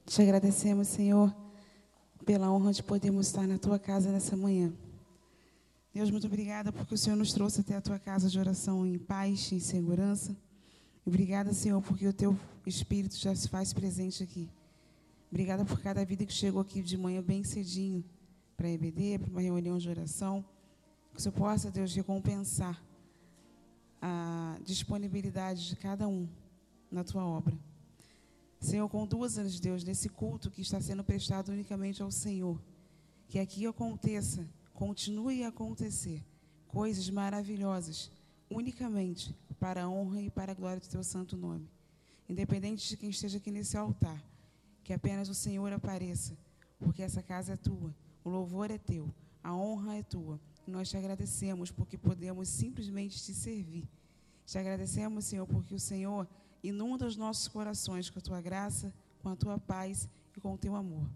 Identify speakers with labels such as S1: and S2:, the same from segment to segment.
S1: Te agradecemos, Senhor, pela honra de podermos estar na Tua casa nessa manhã. Deus, muito obrigada porque o Senhor nos trouxe até a Tua casa de oração em paz, em segurança. Obrigada, Senhor, porque o Teu Espírito já se faz presente aqui. Obrigada por cada vida que chegou aqui de manhã bem cedinho para a EBD, para uma reunião de oração. Que o Senhor possa, Deus, recompensar a disponibilidade de cada um na Tua obra. Senhor, conduza-nos, Deus, nesse culto que está sendo prestado unicamente ao Senhor. Que aqui aconteça, continue a acontecer, coisas maravilhosas, unicamente para a honra e para a glória do Teu santo nome. Independente de quem esteja aqui nesse altar, que apenas o Senhor apareça, porque essa casa é Tua, o louvor é Teu, a honra é Tua. E nós te agradecemos porque podemos simplesmente te servir. Te agradecemos, Senhor, porque o Senhor inunda os nossos corações com a Tua graça, com a Tua paz e com o Teu amor.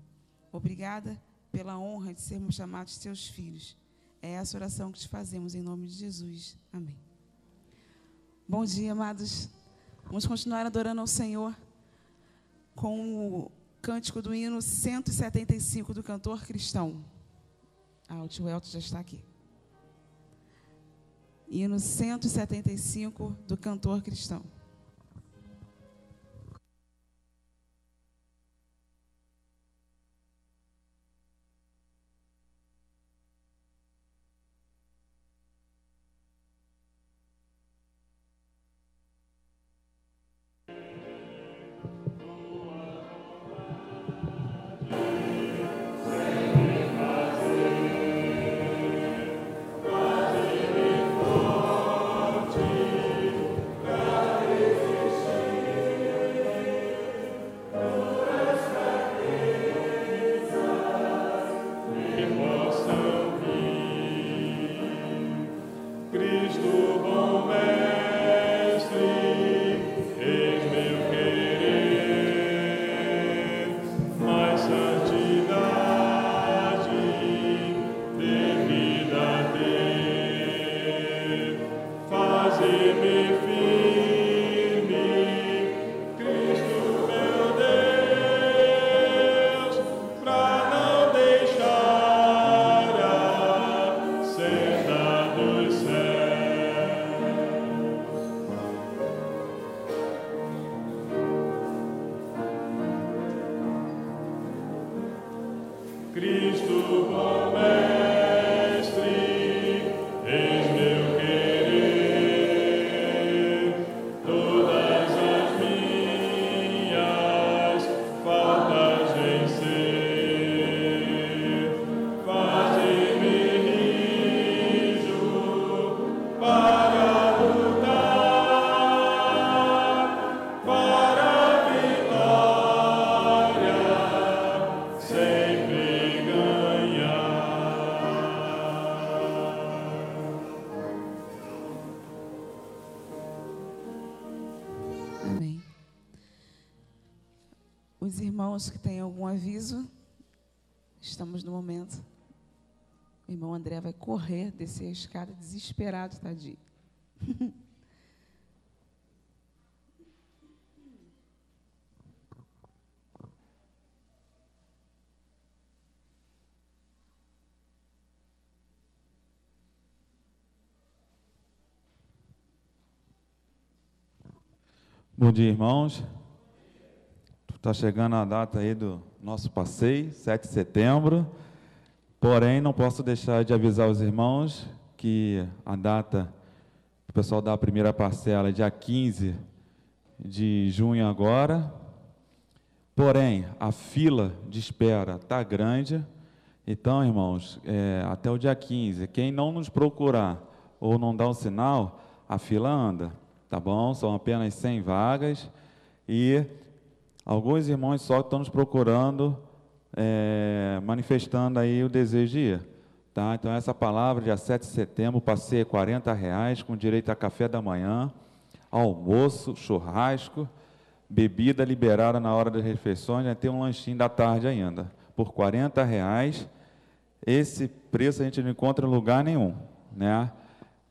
S1: Obrigada pela honra de sermos chamados Teus filhos. É essa oração que te fazemos em nome de Jesus. Amém. Bom dia, amados. Vamos continuar adorando ao Senhor com o cântico do hino 175 do cantor cristão. O tio Elton já está aqui. Hino 175 do cantor cristão. Os irmãos que têm algum aviso, estamos no momento. O irmão André vai correr, descer a escada desesperado, tadinho.
S2: Bom dia, irmãos. Está chegando a data aí do nosso passeio, 7 de setembro. Porém, não posso deixar de avisar os irmãos que a data, o pessoal dá a primeira parcela, é dia 15 de junho agora. Porém, a fila de espera está grande. Então, irmãos, até o dia 15, quem não nos procurar ou não dar um sinal, a fila anda, tá bom? São apenas 100 vagas e alguns irmãos só estão nos procurando, manifestando aí o desejo de ir, tá? Então, essa palavra, dia 7 de setembro, passeio R$40, com direito a café da manhã, almoço, churrasco, bebida liberada na hora das refeições, tem um lanchinho da tarde ainda, por R$40. Esse preço a gente não encontra em lugar nenhum, né?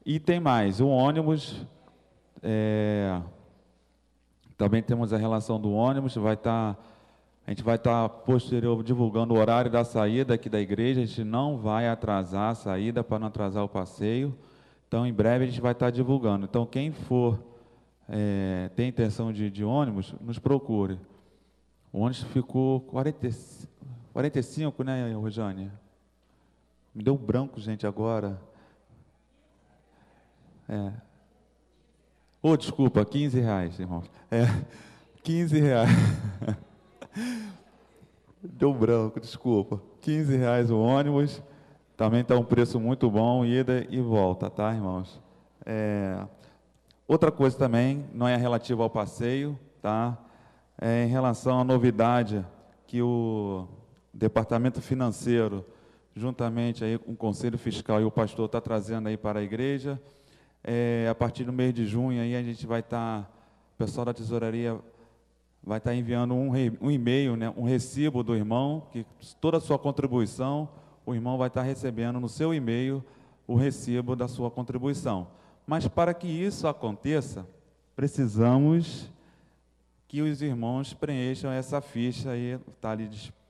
S2: E tem mais, o ônibus, também temos a relação do ônibus, vai estar A gente vai estar posterior divulgando o horário da saída aqui da igreja. A gente não vai atrasar a saída para não atrasar o passeio. Então, em breve a gente vai estar divulgando. Então, quem for tem intenção de ir de ônibus, nos procure. O ônibus ficou 45, né, Rojane? Me deu branco, gente, agora. Desculpa, R$15, irmãos. R$15. Deu branco, desculpa. R$15 o ônibus. Também está um preço muito bom, ida e volta, tá, irmãos? Outra coisa também, não é relativa ao passeio, tá? Em relação à novidade que o Departamento Financeiro, juntamente aí com o Conselho Fiscal e o pastor está trazendo aí para a igreja. A partir do mês de junho aí a gente vai estar, o pessoal da tesouraria vai estar enviando um e-mail, né, um recibo do irmão, que toda a sua contribuição, o irmão vai estar recebendo no seu e-mail o recibo da sua contribuição. Mas para que isso aconteça, precisamos que os irmãos preencham essa ficha aí,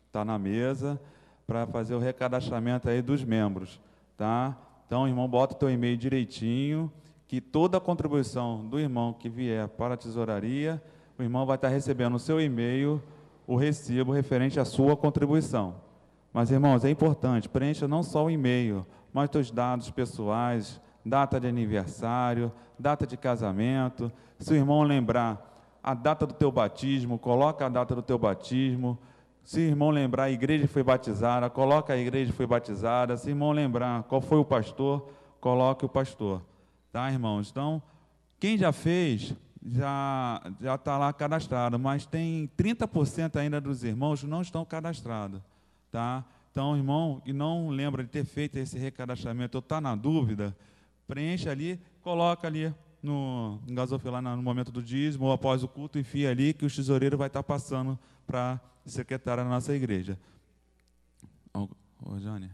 S2: está na mesa, para fazer o recadastramento aí dos membros, tá? Então, irmão, bota o teu e-mail direitinho, que toda a contribuição do irmão que vier para a tesouraria, o irmão vai estar recebendo no seu e-mail o recibo referente à sua contribuição. Mas, irmãos, é importante, preencha não só o e-mail, mas os dados pessoais, data de aniversário, data de casamento. Se o irmão lembrar a data do teu batismo, coloca a data do teu batismo. Se o irmão lembrar a igreja foi batizada, coloca a igreja foi batizada. Se o irmão lembrar qual foi o pastor, coloque o pastor. Tá, irmãos? Então, quem já fez, já está lá cadastrado, mas tem 30% ainda dos irmãos que não estão cadastrados. Tá? Então, irmão, que não lembra de ter feito esse recadastramento ou está na dúvida, preenche ali, coloca ali no gasofilar no momento do dízimo ou após o culto, enfia ali que o tesoureiro vai estar passando para a secretária da nossa igreja. Ô, Jane.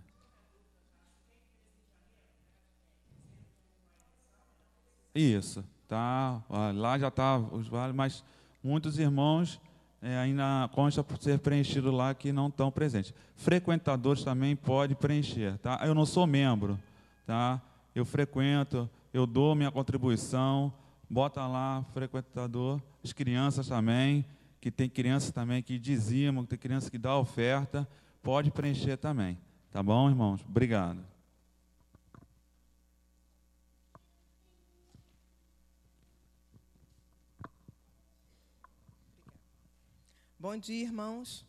S2: Isso, tá. Lá já está os vales, mas muitos irmãos ainda consta por ser preenchido lá que não estão presentes. Frequentadores também pode preencher, tá? Eu não sou membro, tá? Eu frequento, eu dou minha contribuição, bota lá frequentador, as crianças também, que tem crianças também que dizimam, que tem crianças que dão oferta, pode preencher também, tá bom, irmãos? Obrigado.
S3: Bom dia, irmãos.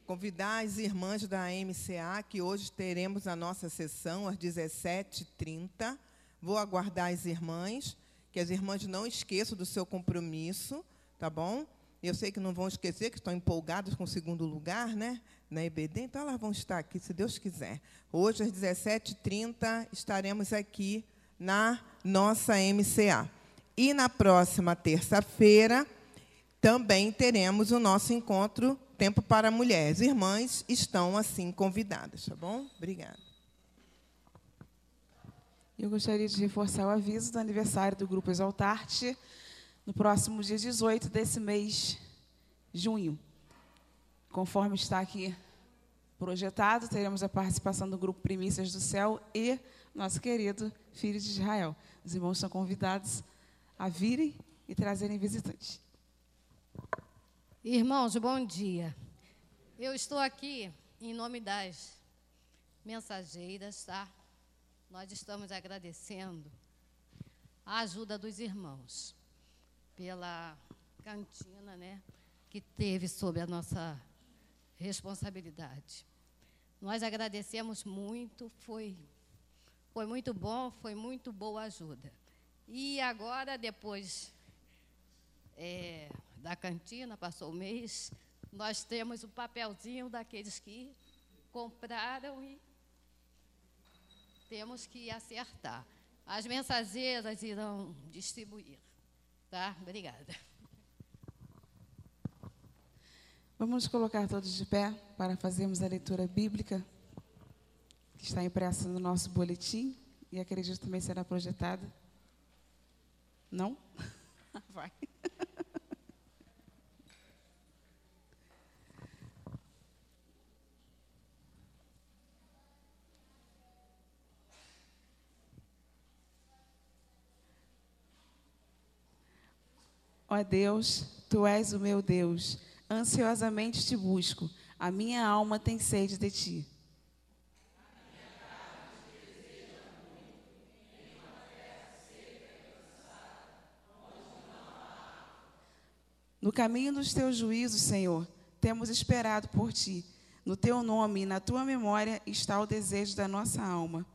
S3: Convidar as irmãs da MCA, que hoje teremos a nossa sessão às 17h30. Vou aguardar as irmãs, que as irmãs não esqueçam do seu compromisso, tá bom? Eu sei que não vão esquecer, que estão empolgadas com o segundo lugar, né, na EBD, então elas vão estar aqui, se Deus quiser. Hoje, às 17h30, estaremos aqui na nossa MCA. E na próxima terça-feira, também teremos o nosso encontro Tempo para Mulheres. Irmãs estão, assim, convidadas, tá bom? Obrigada.
S1: Eu gostaria de reforçar o aviso do aniversário do Grupo Exaltarte, no próximo dia 18 desse mês, junho. Conforme está aqui projetado, teremos a participação do Grupo Primícias do Céu e nosso querido Filho de Israel. Os irmãos são convidados a virem e trazerem visitantes.
S4: Irmãos, bom dia. Eu estou aqui em nome das mensageiras, tá? Nós estamos agradecendo a ajuda dos irmãos pela cantina, né, que teve sob a nossa responsabilidade. Nós agradecemos muito, foi muito bom, foi muito boa a ajuda. E agora, depois da cantina, passou o mês, nós temos o papelzinho daqueles que compraram e temos que acertar. As mensageiras irão distribuir. Tá? Obrigada.
S1: Vamos colocar todos de pé para fazermos a leitura bíblica, que está impressa no nosso boletim, e acredito também será projetada. Não? Vai. Ó Deus, tu és o meu Deus, ansiosamente te busco, a minha alma tem sede de ti. No caminho dos teus juízos, Senhor, temos esperado por ti. No teu nome e na tua memória está o desejo da nossa alma.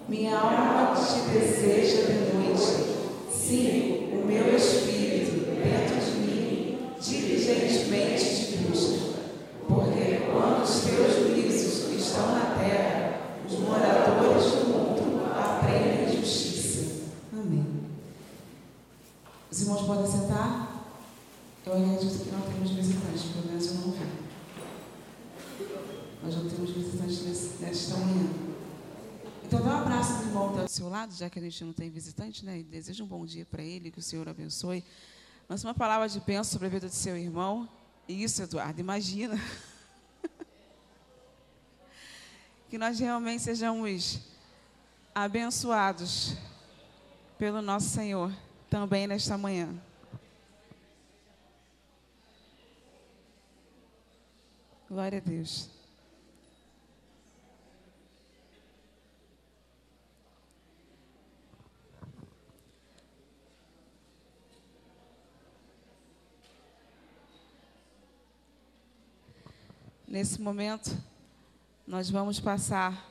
S1: Minha alma te deseja de noite. Sim, o meu espírito dentro de mim diligentemente te busca. Porque quando os teus juízos estão na terra, os moradores do mundo aprendem justiça. Amém. Os irmãos podem sentar? Eu acredito que não temos visitantes, pelo menos eu não vi. Nós não temos visitantes nesta manhã. Então, dá um abraço do irmão do seu lado, já que a gente não tem visitante, né? E deseja um bom dia para ele, que o Senhor abençoe. Lança uma palavra de bênção sobre a vida do seu irmão. Isso, Eduardo, imagina. Que nós realmente sejamos abençoados pelo nosso Senhor, também nesta manhã. Glória a Deus. Nesse momento, nós vamos passar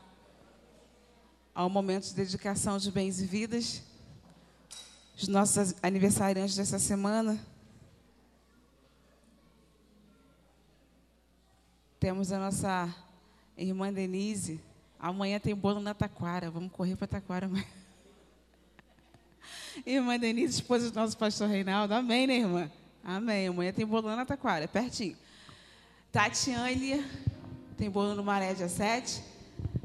S1: ao momento de dedicação de bens e vidas. Os nossos aniversariantes dessa semana. Temos a nossa irmã Denise. Amanhã tem bolo na Taquara. Vamos correr para Taquara amanhã. Irmã Denise, esposa do nosso pastor Reinaldo. Amém, né, irmã? Amém. Amanhã tem bolo na Taquara, é pertinho. Tatiane, tem bolo no Maré, dia 7.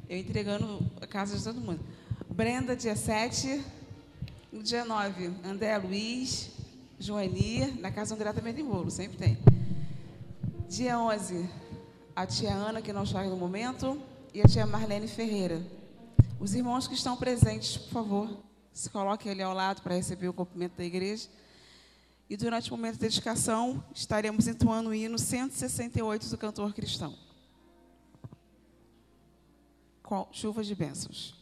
S1: Eu entregando a casa de todo mundo. Brenda, dia 7. No dia 9, André Luiz, Joani. Na casa André também tem bolo, sempre tem. Dia 11, a tia Ana, que não está no momento, e a tia Marlene Ferreira. Os irmãos que estão presentes, por favor, se coloquem ali ao lado para receber o cumprimento da igreja. E durante o momento de dedicação, estaremos entoando o hino 168 do cantor cristão. Com chuvas de bênçãos.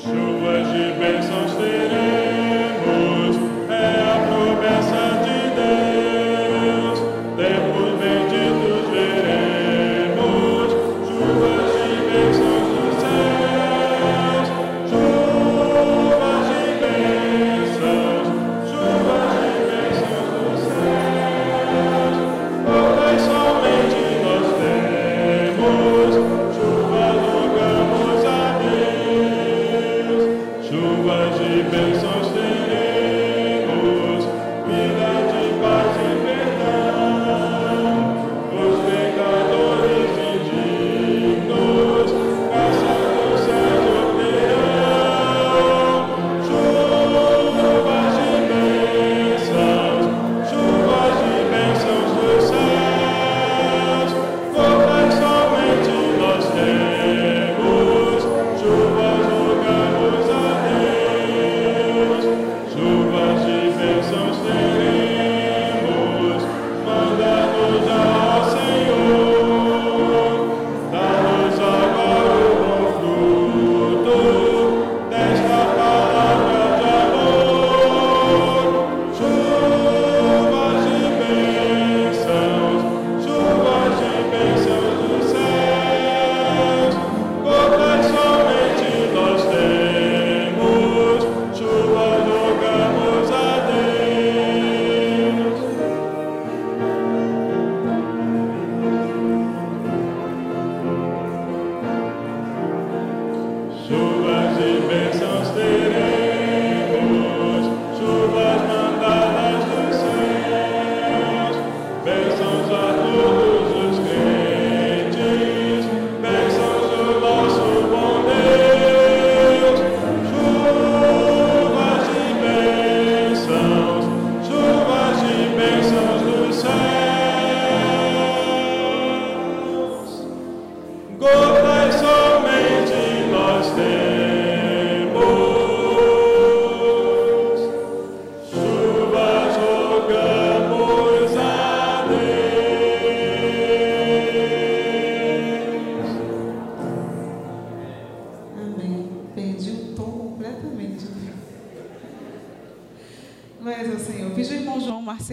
S5: Chuvas de bênçãos teremos, é a promessa de Deus. Tempos benditos veremos, chuvas de bênçãos dos céus, chuvas de bênçãos dos céus.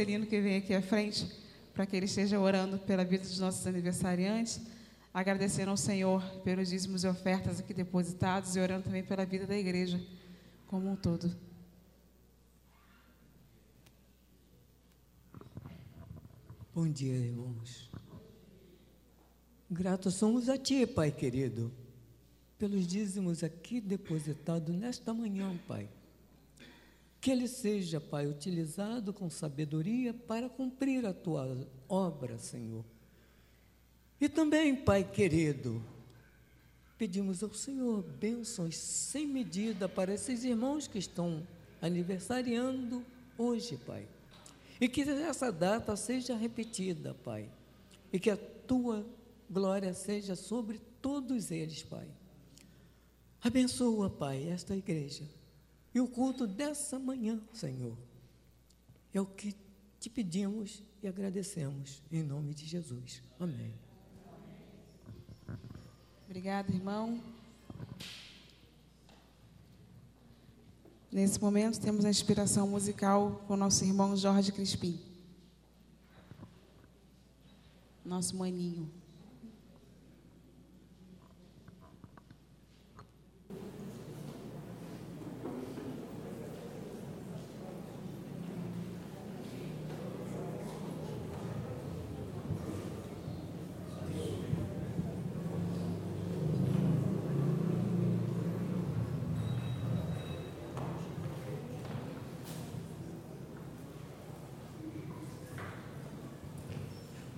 S1: Juscelino que vem aqui à frente, para que ele esteja orando pela vida dos nossos aniversariantes, agradecendo ao Senhor pelos dízimos e ofertas aqui depositados e orando também pela vida da igreja como um todo.
S6: Bom dia, irmãos. Gratos somos a Ti, Pai querido, pelos dízimos aqui depositados nesta manhã, Pai. Que ele seja, Pai, utilizado com sabedoria para cumprir a Tua obra, Senhor. E também, Pai querido, pedimos ao Senhor bênçãos sem medida para esses irmãos que estão aniversariando hoje, Pai. E que essa data seja repetida, Pai. E que a Tua glória seja sobre todos eles, Pai. Abençoa, Pai, esta igreja. E o culto dessa manhã, Senhor. É o que te pedimos e agradecemos. Em nome de Jesus. Amém.
S1: Obrigada, irmão. Nesse momento, temos a inspiração musical com o nosso irmão Jorge Crispim. Nosso maninho.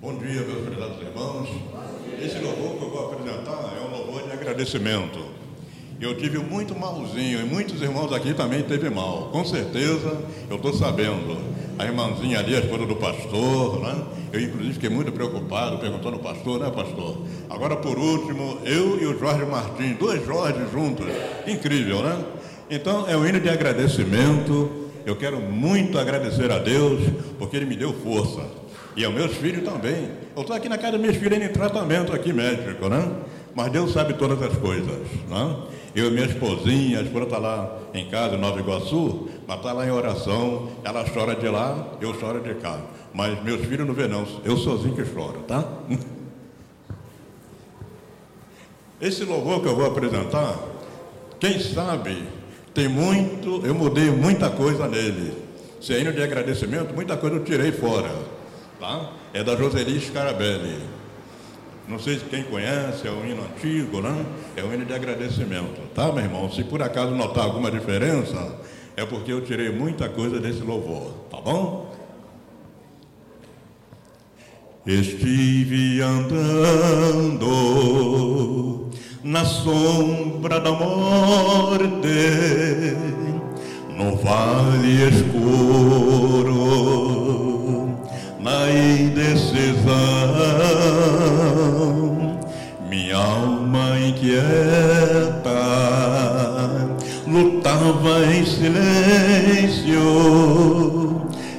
S7: Bom dia, meus prezados irmãos. Esse louvor que eu vou apresentar é um louvor de agradecimento. Eu tive muito malzinho e muitos irmãos aqui também teve mal. Com certeza, eu estou sabendo. A irmãzinha ali, a esposa do pastor, né? Eu, inclusive, fiquei muito preocupado, perguntando ao pastor, né, pastor? Agora, por último, eu e o Jorge Martins, 2 Jorge juntos. Incrível, né? Então, é um hino de agradecimento. Eu quero muito agradecer a Deus, porque Ele me deu força. E aos meus filhos também. Eu estou aqui na casa dos meus filhos em tratamento aqui médico, né? Mas Deus sabe todas as coisas, né? Eu e minha esposinha, a esposa está lá em casa, em Nova Iguaçu, mas está lá em oração. Ela chora de lá, eu choro de cá. Mas meus filhos não vê não, eu sozinho que choro, tá? Esse louvor que eu vou apresentar, quem sabe, tem muito, eu mudei muita coisa nele. Se é hino de agradecimento, muita coisa eu tirei fora. Tá? É da Joseli Scarabelli. Não sei se quem conhece, é um hino antigo, né? É um hino de agradecimento, tá, meu irmão? Se por acaso notar alguma diferença, é porque eu tirei muita coisa desse louvor, tá bom? Estive andando na sombra da morte, no vale escuro, na indecisão, minha alma inquieta lutava em silêncio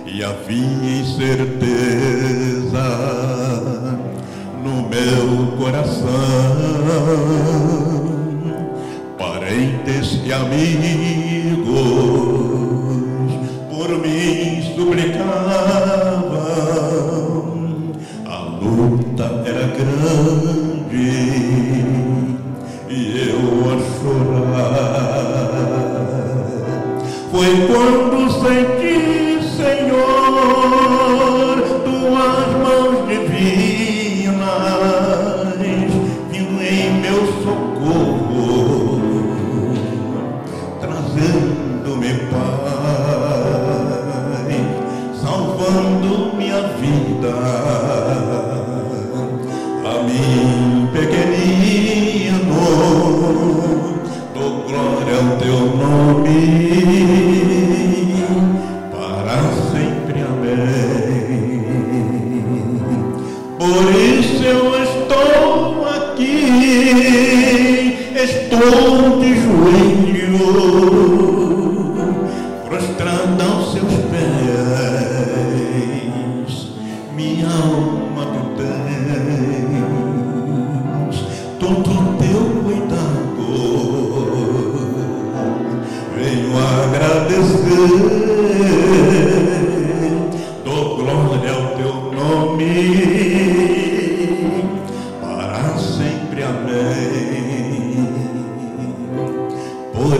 S7: e havia incerteza no meu coração. Parentes e amigos por mim suplicavam. A luta era grande e eu a chorar. Foi quando senti, Senhor, tuas mãos divinas vindo em meu socorro, trazendo-me paz, salvando minha vida. A mim, pequenino, dou glória ao teu nome, para sempre, amém. Por isso eu estou aqui, estou de joelho, prostrada aos seus pés, minha alma tu tens, todo teu cuidado, venho agradecer, dou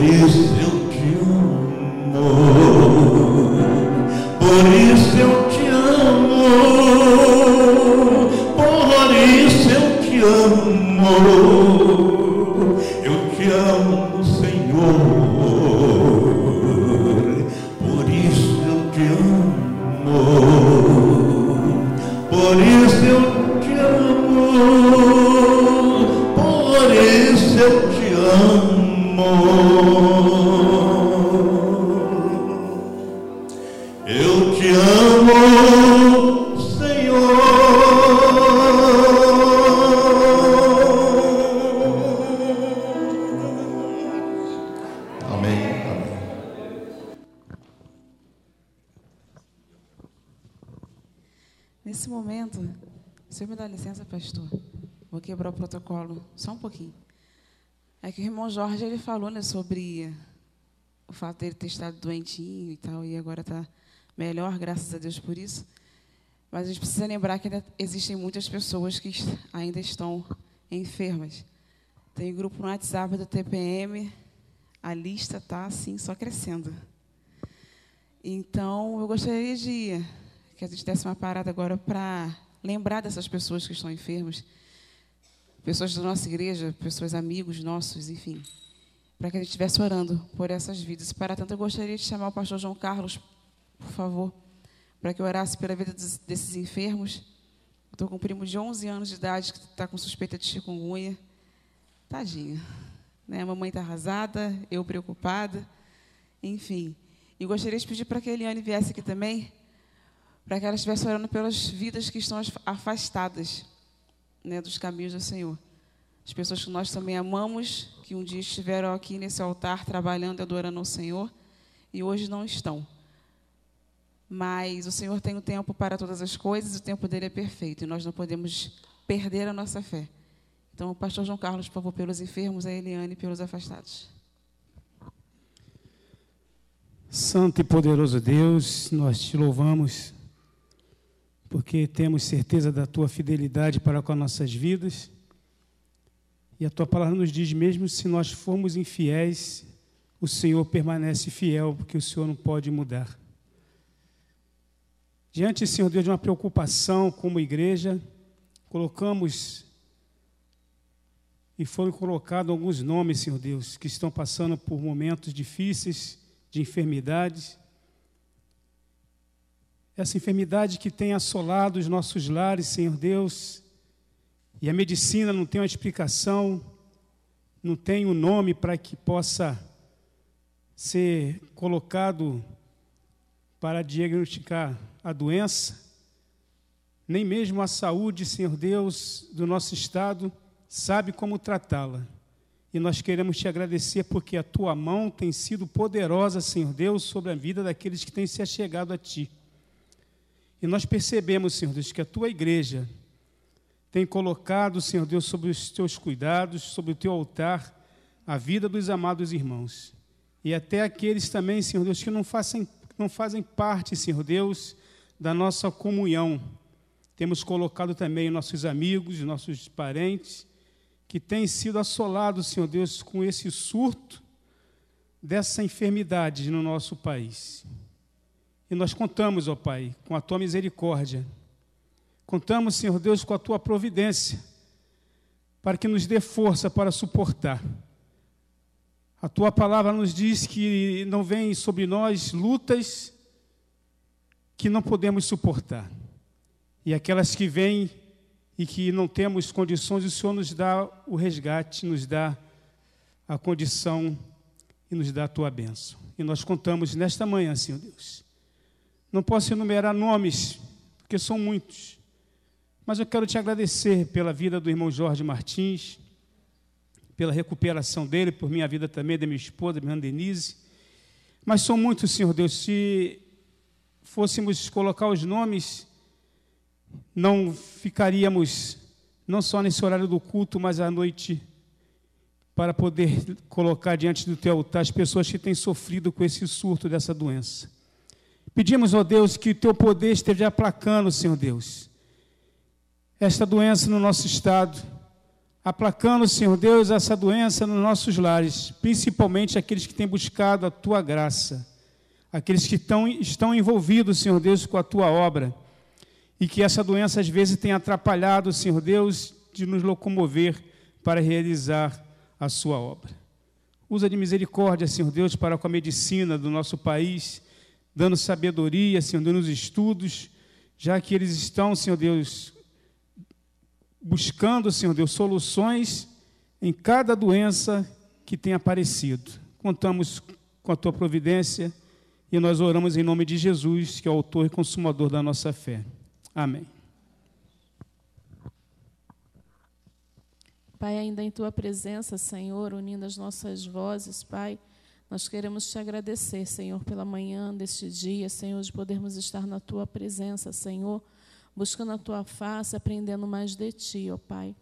S7: isso eu te amo, por isso eu te amo, por isso eu te amo, Senhor, por isso eu te amo, por isso eu te amo, por isso eu te amo. Eu te amo, Senhor. Amém. Amém.
S1: Nesse momento, o senhor me dá licença, pastor? Vou quebrar o protocolo só um pouquinho. É que o irmão Jorge, ele falou, né, sobre o fato dele ter estado doentinho e tal, e agora está melhor, graças a Deus por isso. Mas a gente precisa lembrar que ainda existem muitas pessoas que ainda estão enfermas. Tem grupo no WhatsApp do TPM, a lista está, assim, só crescendo. Então, eu gostaria de que a gente desse uma parada agora para lembrar dessas pessoas que estão enfermas, pessoas da nossa igreja, pessoas amigos nossos, enfim, para que a gente estivesse orando por essas vidas. Para tanto, eu gostaria de chamar o pastor João Carlos, por favor, para que eu orasse pela vida desses enfermos. Estou com um primo de 11 anos de idade que está com suspeita de chikungunya. Tadinha, né? A mamãe está arrasada, eu preocupada, enfim. E gostaria de pedir para que a Eliane viesse aqui também, para que ela estivesse orando pelas vidas que estão afastadas, né, dos caminhos do Senhor. As pessoas que nós também amamos, que um dia estiveram aqui nesse altar trabalhando e adorando ao Senhor, e hoje não estão. Mas o Senhor tem um tempo para todas as coisas, e o tempo dele é perfeito, e nós não podemos perder a nossa fé. Então, o pastor João Carlos, por favor, pelos enfermos, a Eliane pelos afastados.
S8: Santo e poderoso Deus, nós te louvamos, porque temos certeza da tua fidelidade para com as nossas vidas. E a tua palavra nos diz, mesmo se nós formos infiéis, o Senhor permanece fiel, porque o Senhor não pode mudar. Diante, Senhor Deus, de uma preocupação como igreja, colocamos e foram colocados alguns nomes, Senhor Deus, que estão passando por momentos difíceis de enfermidades. Essa enfermidade que tem assolado os nossos lares, Senhor Deus, e a medicina não tem uma explicação, não tem um nome para que possa ser colocado para diagnosticar a doença, nem mesmo a saúde, Senhor Deus, do nosso estado sabe como tratá-la. E nós queremos te agradecer porque a tua mão tem sido poderosa, Senhor Deus, sobre a vida daqueles que têm se achegado a ti. E nós percebemos, Senhor Deus, que a tua igreja tem colocado, Senhor Deus, sobre os teus cuidados, sobre o teu altar, a vida dos amados irmãos. E até aqueles também, Senhor Deus, que não fazem parte, Senhor Deus, da nossa comunhão. Temos colocado também nossos amigos, nossos parentes, que têm sido assolados, Senhor Deus, com esse surto dessa enfermidade no nosso país. E nós contamos, ó Pai, com a tua misericórdia. Contamos, Senhor Deus, com a tua providência, para que nos dê força para suportar. A tua palavra nos diz que não vem sobre nós lutas que não podemos suportar. E aquelas que vêm e que não temos condições, o Senhor nos dá o resgate, nos dá a condição e nos dá a tua bênção. E nós contamos nesta manhã, Senhor Deus. Não posso enumerar nomes, porque são muitos, mas eu quero te agradecer pela vida do irmão Jorge Martins, pela recuperação dele, por minha vida também, da minha esposa, minha irmã Denise. Mas são muitos, Senhor Deus, se fôssemos colocar os nomes, não ficaríamos, não só nesse horário do culto, mas à noite, para poder colocar diante do teu altar as pessoas que têm sofrido com esse surto dessa doença. Pedimos, ó Deus, que o teu poder esteja aplacando, Senhor Deus, esta doença no nosso estado, aplacando, Senhor Deus, essa doença nos nossos lares, principalmente aqueles que têm buscado a Tua graça, aqueles que estão envolvidos, Senhor Deus, com a Tua obra, e que essa doença às vezes tem atrapalhado, Senhor Deus, de nos locomover para realizar a Sua obra. Usa de misericórdia, Senhor Deus, para com a medicina do nosso país, dando sabedoria, Senhor Deus, nos estudos, já que eles estão, Senhor Deus, buscando, Senhor Deus, soluções em cada doença que tem aparecido. Contamos com a Tua providência e nós oramos em nome de Jesus, que é o autor e consumador da nossa fé. Amém.
S9: Pai, ainda em Tua presença, Senhor, unindo as nossas vozes, Pai, nós queremos Te agradecer, Senhor, pela manhã deste dia, Senhor, de podermos estar na Tua presença, Senhor, buscando a Tua face, aprendendo mais de Ti, ó Pai.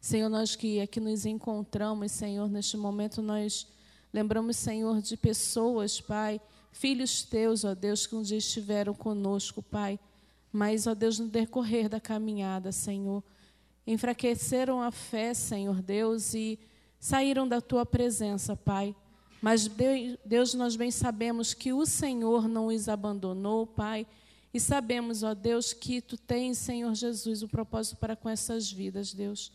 S9: Senhor, nós que aqui nos encontramos, Senhor, neste momento nós lembramos, Senhor, de pessoas, Pai, filhos Teus, ó Deus, que um dia estiveram conosco, Pai, mas, ó Deus, no decorrer da caminhada, Senhor, enfraqueceram a fé, Senhor Deus, e saíram da Tua presença, Pai. Mas, Deus, nós bem sabemos que o Senhor não os abandonou, Pai, e sabemos, ó Deus, que Tu tens, Senhor Jesus, um propósito para com essas vidas, Deus.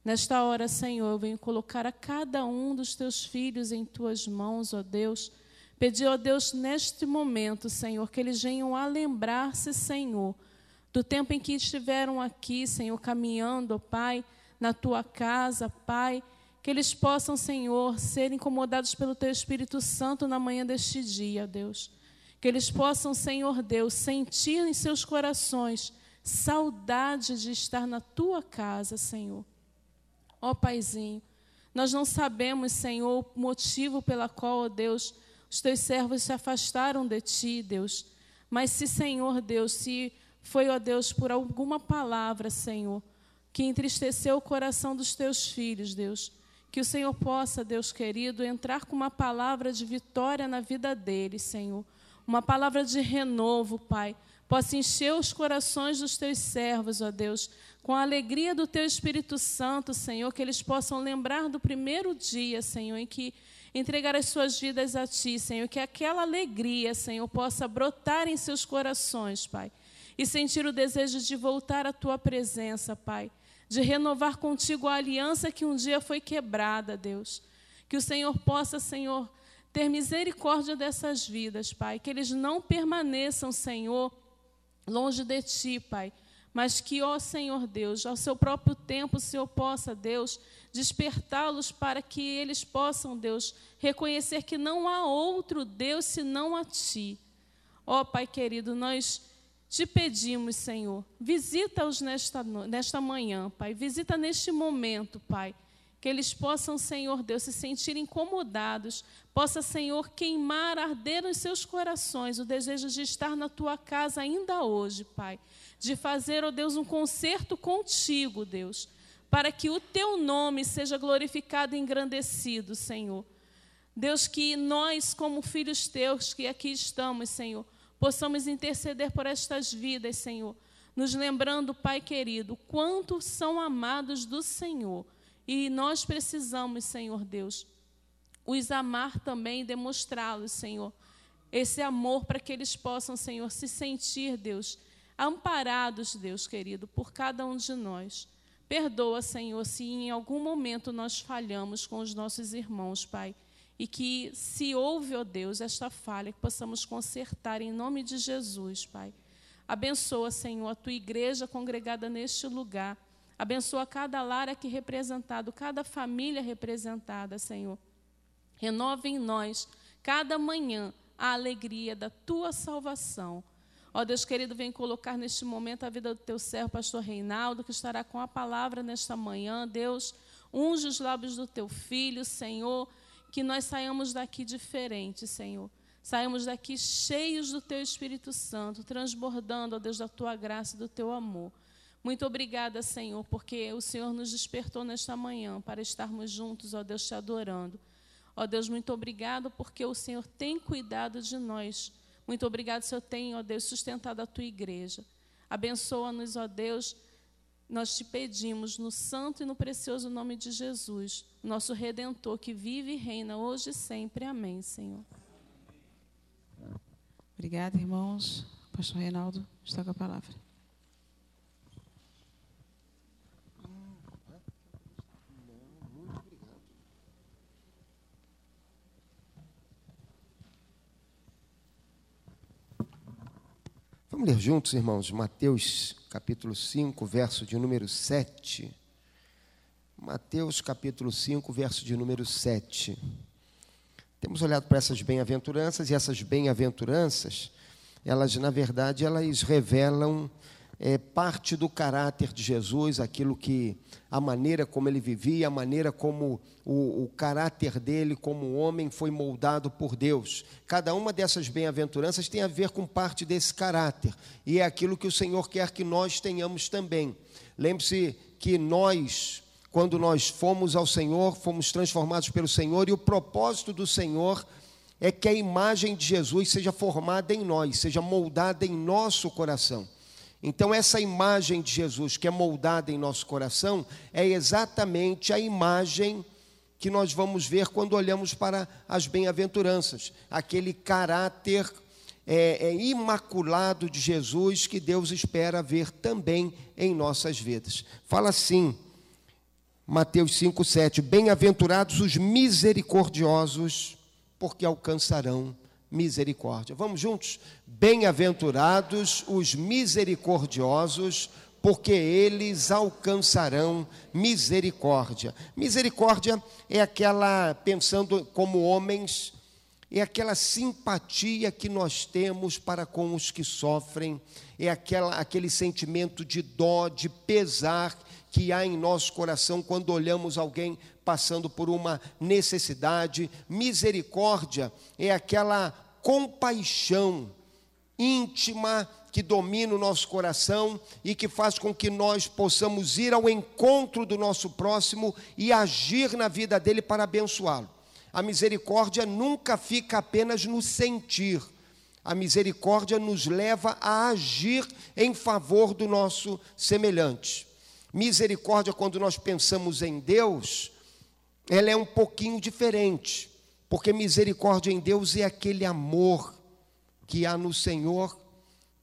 S9: Nesta hora, Senhor, eu venho colocar a cada um dos Teus filhos em Tuas mãos, ó Deus. Pedir, ó Deus, neste momento, Senhor, que eles venham a lembrar-se, Senhor, do tempo em que estiveram aqui, Senhor, caminhando, ó Pai, na Tua casa, Pai, que eles possam, Senhor, ser incomodados pelo Teu Espírito Santo na manhã deste dia, Deus. Que eles possam, Senhor Deus, sentir em seus corações saudade de estar na Tua casa, Senhor. Ó Paizinho, nós não sabemos, Senhor, o motivo pela qual, ó Deus, os Teus servos se afastaram de Ti, Deus. Mas se, Senhor Deus, se foi, ó Deus, por alguma palavra, Senhor, que entristeceu o coração dos Teus filhos, Deus, que o Senhor possa, Deus querido, entrar com uma palavra de vitória na vida deles, Senhor. Uma palavra de renovo, Pai, possa encher os corações dos Teus servos, ó Deus, com a alegria do Teu Espírito Santo, Senhor, que eles possam lembrar do primeiro dia, Senhor, em que entregaram as suas vidas a Ti, Senhor, que aquela alegria, Senhor, possa brotar em seus corações, Pai, e sentir o desejo de voltar à Tua presença, Pai, de renovar contigo a aliança que um dia foi quebrada, Deus. Que o Senhor possa, Senhor, ter misericórdia dessas vidas, Pai, que eles não permaneçam, Senhor, longe de Ti, Pai, mas que, ó Senhor Deus, ao seu próprio tempo, o Senhor possa, Deus, despertá-los para que eles possam, Deus, reconhecer que não há outro Deus senão a Ti. Ó Pai querido, nós Te pedimos, Senhor, visita-os nesta manhã, Pai, visita neste momento, Pai, que eles possam, Senhor Deus, se sentir incomodados, possa, Senhor, queimar, arder nos seus corações o desejo de estar na Tua casa ainda hoje, Pai, de fazer, ó Deus, um concerto contigo, Deus, para que o Teu nome seja glorificado e engrandecido, Senhor. Deus, que nós, como filhos Teus que aqui estamos, Senhor, possamos interceder por estas vidas, Senhor, nos lembrando, Pai querido, quanto são amados do Senhor. E nós precisamos, Senhor Deus, os amar também e demonstrá-los, Senhor, esse amor para que eles possam, Senhor, se sentir, Deus, amparados, Deus querido, por cada um de nós. Perdoa, Senhor, se em algum momento nós falhamos com os nossos irmãos, Pai, e que se houve, ó Deus, esta falha, que possamos consertar em nome de Jesus, Pai. Abençoa, Senhor, a Tua igreja congregada neste lugar. Abençoa cada lar aqui representado, cada família representada, Senhor. Renova em nós, cada manhã, a alegria da Tua salvação. Ó Deus querido, vem colocar neste momento a vida do Teu servo, pastor Reinaldo, que estará com a palavra nesta manhã. Deus, unge os lábios do Teu filho, Senhor, que nós saiamos daqui diferentes, Senhor. Saímos daqui cheios do Teu Espírito Santo, transbordando, ó Deus, da Tua graça e do Teu amor. Muito obrigada, Senhor, porque o Senhor nos despertou nesta manhã para estarmos juntos, ó Deus, Te adorando. Ó Deus, muito obrigado porque o Senhor tem cuidado de nós. Muito obrigado, Senhor, tem, ó Deus, sustentado a Tua igreja. Abençoa-nos, ó Deus, nós te pedimos no santo e no precioso nome de Jesus, nosso Redentor, que vive e reina hoje e sempre. Amém, Senhor.
S1: Obrigada, irmãos. Pastor Reinaldo está com a palavra.
S10: Vamos ler juntos, irmãos, Mateus capítulo 5, verso de número 7. Mateus capítulo 5, verso de número 7. Temos olhado para essas bem-aventuranças, e essas bem-aventuranças, elas, na verdade, elas revelam parte do caráter de Jesus, aquilo que, a maneira como ele vivia, a maneira como o caráter dele como homem foi moldado por Deus. Cada uma dessas bem-aventuranças tem a ver com parte desse caráter, e é aquilo que o Senhor quer que nós tenhamos também. Lembre-se que nós, quando nós fomos ao Senhor, fomos transformados pelo Senhor, e o propósito do Senhor é que a imagem de Jesus seja formada em nós, seja moldada em nosso coração. Então, essa imagem de Jesus que é moldada em nosso coração é exatamente a imagem que nós vamos ver quando olhamos para as bem-aventuranças, aquele caráter imaculado de Jesus que Deus espera ver também em nossas vidas. Fala assim, Mateus 5, 7, bem-aventurados os misericordiosos, porque alcançarão misericórdia. Vamos juntos? Bem-aventurados os misericordiosos, porque eles alcançarão misericórdia. Misericórdia é aquela, pensando como homens, é aquela simpatia que nós temos para com os que sofrem, é aquele sentimento de dó, de pesar que há em nosso coração quando olhamos alguém passando por uma necessidade. Misericórdia é aquela compaixão íntima que domina o nosso coração e que faz com que nós possamos ir ao encontro do nosso próximo e agir na vida dele para abençoá-lo. A misericórdia nunca fica apenas no sentir. A misericórdia nos leva a agir em favor do nosso semelhante. Misericórdia, quando nós pensamos em Deus, ela é um pouquinho diferente, porque misericórdia em Deus é aquele amor que há no Senhor,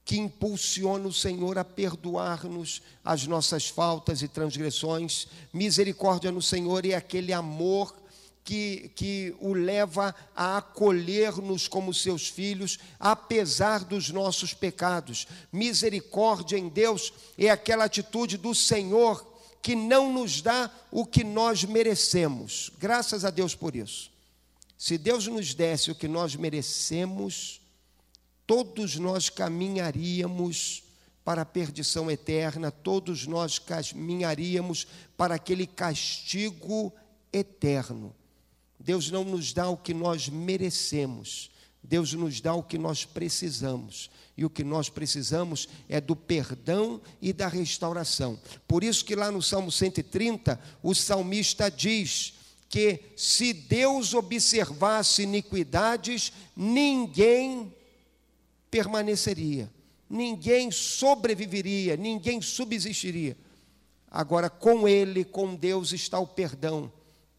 S10: que impulsiona o Senhor a perdoar-nos as nossas faltas e transgressões. Misericórdia no Senhor é aquele amor que o leva a acolher-nos como seus filhos, apesar dos nossos pecados. Misericórdia em Deus é aquela atitude do Senhor que não nos dá o que nós merecemos. Graças a Deus por isso. Se Deus nos desse o que nós merecemos, todos nós caminharíamos para a perdição eterna, todos nós caminharíamos para aquele castigo eterno. Deus não nos dá o que nós merecemos, Deus nos dá o que nós precisamos. E o que nós precisamos é do perdão e da restauração. Por isso que lá no Salmo 130, o salmista diz que se Deus observasse iniquidades, ninguém permaneceria, ninguém sobreviveria, ninguém subsistiria. Agora, com Ele, com Deus, está o perdão,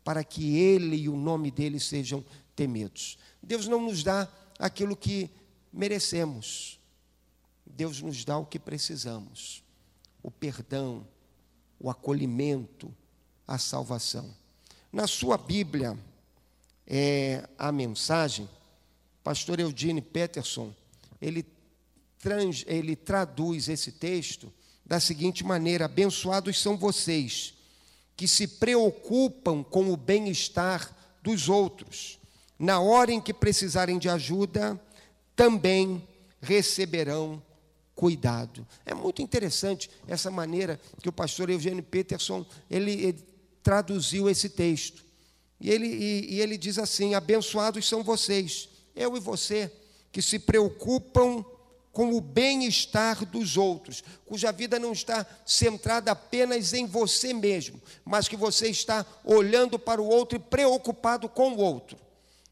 S10: para que Ele e o nome dEle sejam temidos. Deus não nos dá aquilo que merecemos, Deus nos dá o que precisamos, o perdão, o acolhimento, a salvação. Na sua Bíblia, a mensagem, pastor Eudine Peterson, ele traduz esse texto da seguinte maneira: abençoados são vocês que se preocupam com o bem-estar dos outros. Na hora em que precisarem de ajuda, também receberão cuidado. É muito interessante essa maneira que o pastor Eugênio Peterson ele traduziu esse texto. E ele diz assim: abençoados são vocês, eu e você, que se preocupam com o bem-estar dos outros, cuja vida não está centrada apenas em você mesmo, mas que você está olhando para o outro e preocupado com o outro.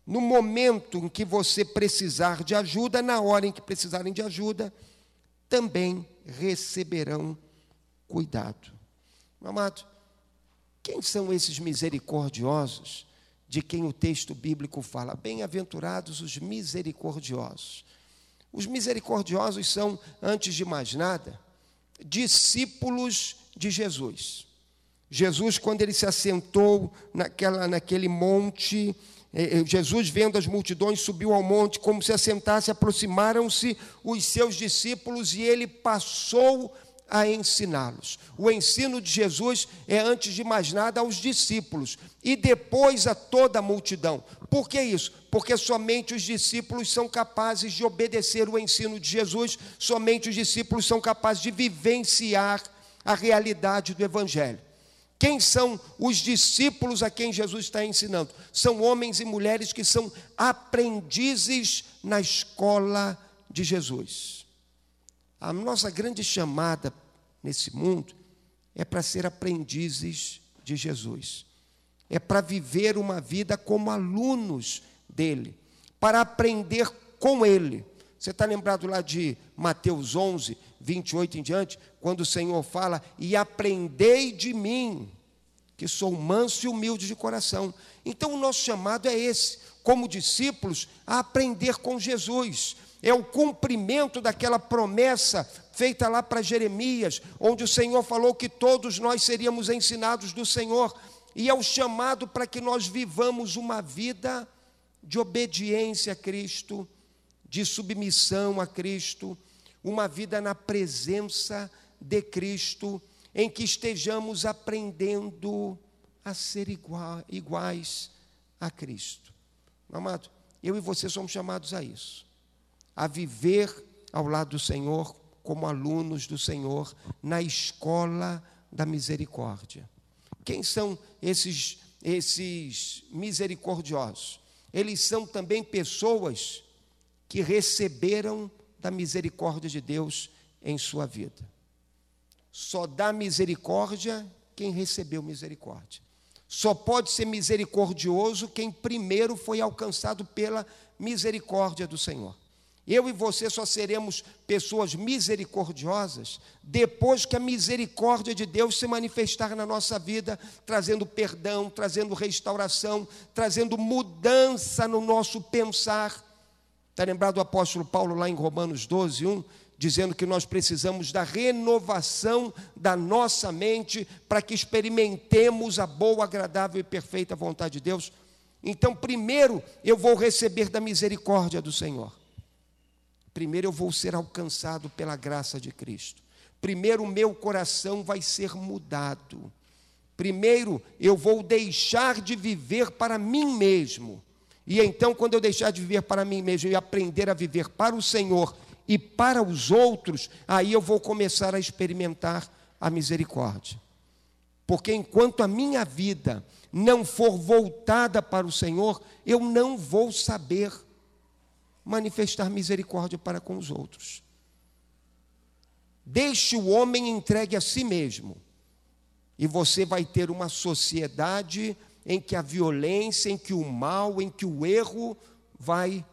S10: No momento em que você precisar de ajuda, na hora em que precisarem de ajuda, também receberão cuidado. Amado, quem são esses misericordiosos de quem o texto bíblico fala? Bem-aventurados os misericordiosos. Os misericordiosos são, antes de mais nada, discípulos de Jesus. Jesus, quando ele se assentou naquele monte, Jesus, vendo as multidões, subiu ao monte, como se assentasse, aproximaram-se os seus discípulos e ele passou a ensiná-los. O ensino de Jesus é, antes de mais nada, aos discípulos e depois a toda a multidão. Por que isso? Porque somente os discípulos são capazes de obedecer o ensino de Jesus, somente os discípulos são capazes de vivenciar a realidade do Evangelho. Quem são os discípulos a quem Jesus está ensinando? São homens e mulheres que são aprendizes na escola de Jesus. A nossa grande chamada nesse mundo é para ser aprendizes de Jesus. É para viver uma vida como alunos dele, para aprender com ele. Você está lembrado lá de Mateus 11, 28 em diante, quando o Senhor fala: e aprendei de mim, que sou manso e humilde de coração. Então o nosso chamado é esse, como discípulos, a aprender com Jesus. É o cumprimento daquela promessa feita lá para Jeremias, onde o Senhor falou que todos nós seríamos ensinados do Senhor. E é o chamado para que nós vivamos uma vida de obediência a Cristo, de submissão a Cristo, uma vida na presença de Cristo, em que estejamos aprendendo a ser iguais a Cristo. Amado, eu e você somos chamados a isso, a viver ao lado do Senhor, como alunos do Senhor, na escola da misericórdia. Quem são esses misericordiosos? Eles são também pessoas que receberam da misericórdia de Deus em sua vida. Só dá misericórdia quem recebeu misericórdia. Só pode ser misericordioso quem primeiro foi alcançado pela misericórdia do Senhor. Eu e você só seremos pessoas misericordiosas depois que a misericórdia de Deus se manifestar na nossa vida, trazendo perdão, trazendo restauração, trazendo mudança no nosso pensar. Está lembrado do apóstolo Paulo lá em Romanos 12, 1, dizendo que nós precisamos da renovação da nossa mente para que experimentemos a boa, agradável e perfeita vontade de Deus. Então, primeiro eu vou receber da misericórdia do Senhor. Primeiro eu vou ser alcançado pela graça de Cristo. Primeiro o meu coração vai ser mudado. Primeiro eu vou deixar de viver para mim mesmo. E então, quando eu deixar de viver para mim mesmo e aprender a viver para o Senhor e para os outros, aí eu vou começar a experimentar a misericórdia. Porque enquanto a minha vida não for voltada para o Senhor, eu não vou saber manifestar misericórdia para com os outros. Deixe o homem entregue a si mesmo, e você vai ter uma sociedade em que a violência, em que o mal, em que o erro vai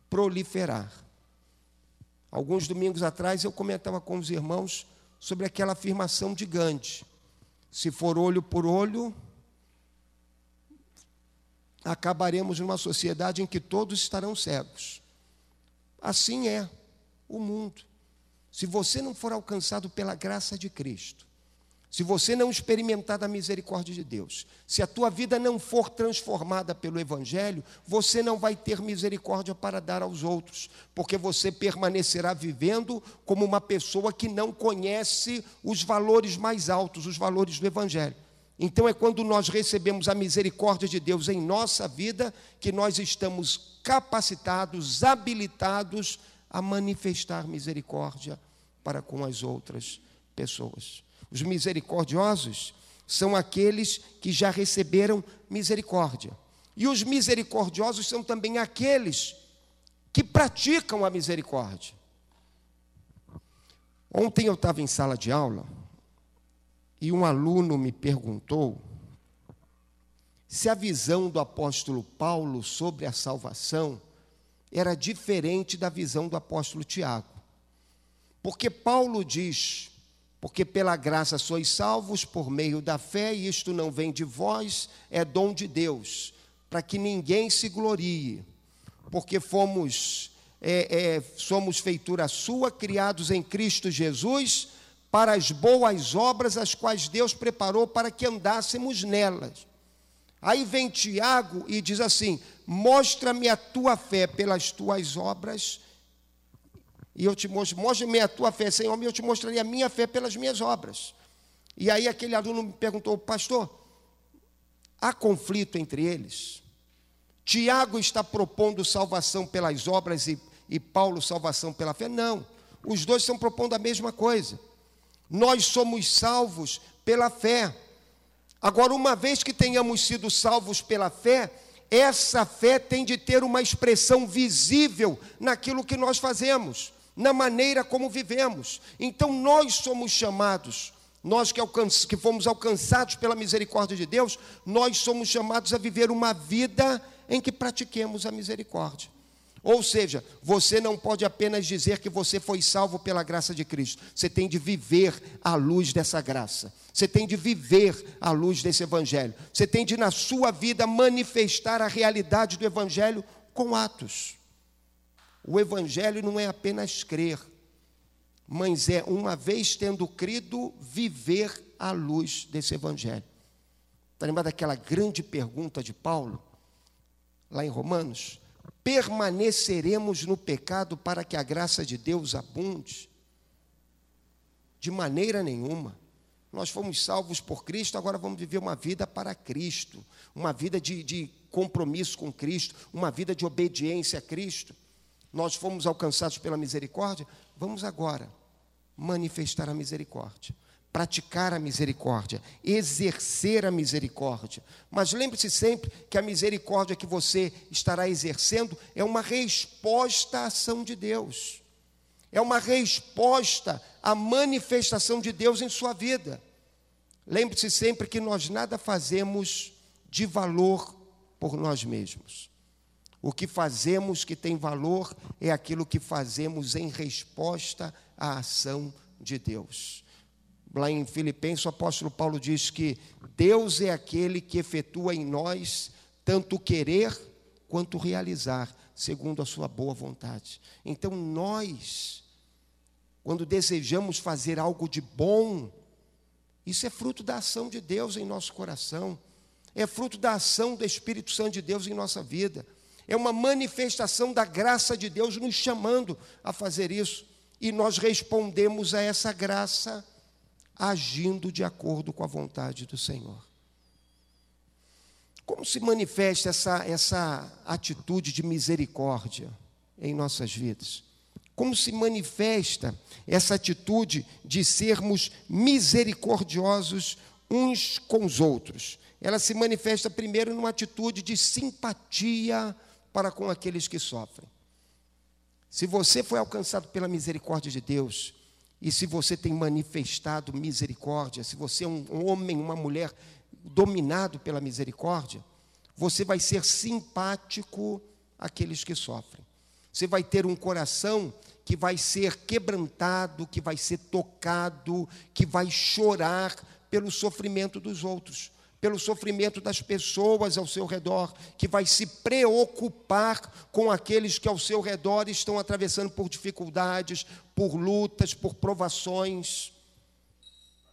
S10: proliferar. Alguns domingos atrás eu comentava com os irmãos sobre aquela afirmação de Gandhi: se for olho por olho, acabaremos numa sociedade em que todos estarão cegos. Assim é o mundo. Se você não for alcançado pela graça de Cristo, se você não experimentar da misericórdia de Deus, se a tua vida não for transformada pelo Evangelho, você não vai ter misericórdia para dar aos outros, porque você permanecerá vivendo como uma pessoa que não conhece os valores mais altos, os valores do Evangelho. Então é quando nós recebemos a misericórdia de Deus em nossa vida que nós estamos capacitados, habilitados a manifestar misericórdia para com as outras pessoas. Os misericordiosos são aqueles que já receberam misericórdia. E os misericordiosos são também aqueles que praticam a misericórdia. Ontem eu estava em sala de aula e um aluno me perguntou se a visão do apóstolo Paulo sobre a salvação era diferente da visão do apóstolo Tiago. Porque Paulo diz Porque pela graça sois salvos por meio da fé, e isto não vem de vós, é dom de Deus, para que ninguém se glorie, porque somos feitura sua, criados em Cristo Jesus, para as boas obras, as quais Deus preparou para que andássemos nelas. Aí vem Tiago e diz assim: mostra-me a tua fé pelas tuas obras, e eu te mostro, mostra-me a tua fé, Senhor, e eu te mostrarei a minha fé pelas minhas obras. E aí aquele aluno me perguntou: pastor, há conflito entre eles? Tiago está propondo salvação pelas obras e Paulo salvação pela fé? Não, os dois estão propondo a mesma coisa. Nós somos salvos pela fé. Agora, uma vez que tenhamos sido salvos pela fé, essa fé tem de ter uma expressão visível naquilo que nós fazemos, na maneira como vivemos. Então nós somos chamados, nós que fomos alcançados pela misericórdia de Deus, nós somos chamados a viver uma vida em que pratiquemos a misericórdia. Ou seja, você não pode apenas dizer que você foi salvo pela graça de Cristo. Você tem de viver à luz dessa graça. Você tem de viver à luz desse evangelho. Você tem de, na sua vida, manifestar a realidade do evangelho com atos. O evangelho não é apenas crer, mas é, uma vez tendo crido, viver à luz desse evangelho. Está lembrado daquela grande pergunta de Paulo, lá em Romanos? Permaneceremos no pecado para que a graça de Deus abunde? De maneira nenhuma. Nós fomos salvos por Cristo, agora vamos viver uma vida para Cristo, uma vida de compromisso com Cristo, uma vida de obediência a Cristo. Nós fomos alcançados pela misericórdia, vamos agora manifestar a misericórdia, praticar a misericórdia, exercer a misericórdia. Mas lembre-se sempre que a misericórdia que você estará exercendo é uma resposta à ação de Deus. É uma resposta à manifestação de Deus em sua vida. Lembre-se sempre que nós nada fazemos de valor por nós mesmos. O que fazemos que tem valor é aquilo que fazemos em resposta à ação de Deus. Lá em Filipenses, o apóstolo Paulo diz que Deus é aquele que efetua em nós tanto querer quanto realizar, segundo a sua boa vontade. Então nós, quando desejamos fazer algo de bom, isso é fruto da ação de Deus em nosso coração, é fruto da ação do Espírito Santo de Deus em nossa vida, é uma manifestação da graça de Deus nos chamando a fazer isso, e nós respondemos a essa graça agindo de acordo com a vontade do Senhor. Como se manifesta essa atitude de misericórdia em nossas vidas? Como se manifesta essa atitude de sermos misericordiosos uns com os outros? Ela se manifesta primeiro numa atitude de simpatia para com aqueles que sofrem. Se você foi alcançado pela misericórdia de Deus, e se você tem manifestado misericórdia, se você é um homem, uma mulher dominado pela misericórdia, você vai ser simpático àqueles que sofrem. Você vai ter um coração que vai ser quebrantado, que vai ser tocado, que vai chorar pelo sofrimento dos outros, pelo sofrimento das pessoas ao seu redor, que vai se preocupar com aqueles que ao seu redor estão atravessando por dificuldades, por lutas, por provações,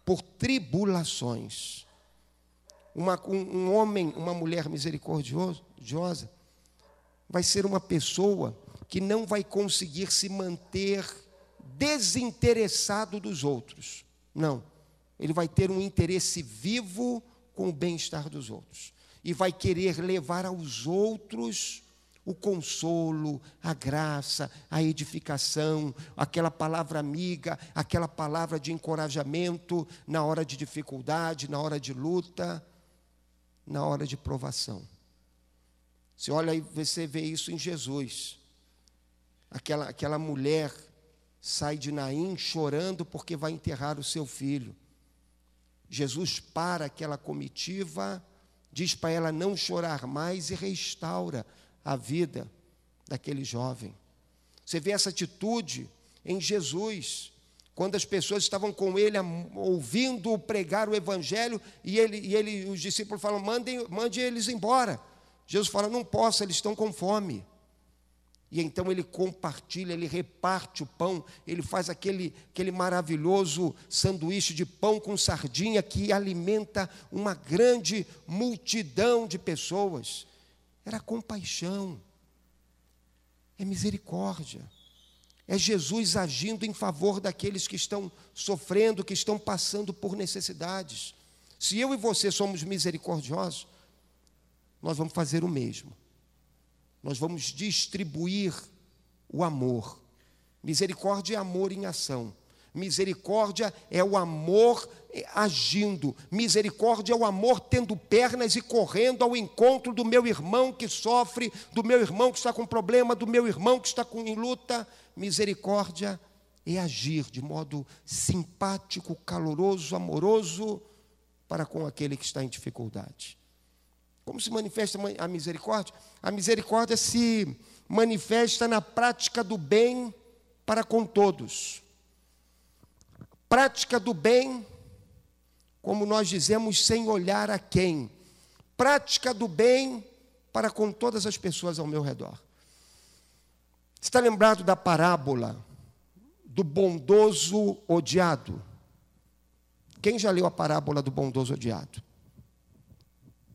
S10: por tribulações. Um homem, uma mulher misericordiosa, vai ser uma pessoa que não vai conseguir se manter desinteressado dos outros. Não, ele vai ter um interesse vivo com o bem-estar dos outros, e vai querer levar aos outros o consolo, a graça, a edificação, aquela palavra amiga, aquela palavra de encorajamento na hora de dificuldade, na hora de luta, na hora de provação. Você olha e você vê isso em Jesus. Aquela mulher sai de Naim chorando porque vai enterrar o seu filho. Jesus para aquela comitiva, diz para ela não chorar mais e restaura a vida daquele jovem. Você vê essa atitude em Jesus, quando as pessoas estavam com ele, ouvindo pregar o evangelho, e os discípulos falam, mande eles embora. Jesus fala, não posso, eles estão com fome. E então ele compartilha, ele reparte o pão, ele faz aquele maravilhoso sanduíche de pão com sardinha que alimenta uma grande multidão de pessoas. Era compaixão, é misericórdia, é Jesus agindo em favor daqueles que estão sofrendo, que estão passando por necessidades. Se eu e você somos misericordiosos, nós vamos fazer o mesmo. Nós vamos distribuir o amor. Misericórdia é amor em ação. Misericórdia é o amor agindo. Misericórdia é o amor tendo pernas e correndo ao encontro do meu irmão que sofre, do meu irmão que está com problema, do meu irmão que está em luta. Misericórdia é agir de modo simpático, caloroso, amoroso para com aquele que está em dificuldade. Como se manifesta a misericórdia? A misericórdia se manifesta na prática do bem para com todos. Prática do bem, como nós dizemos, sem olhar a quem. Prática do bem para com todas as pessoas ao meu redor. Está lembrado da parábola do bondoso odiado? Quem já leu a parábola do bondoso odiado?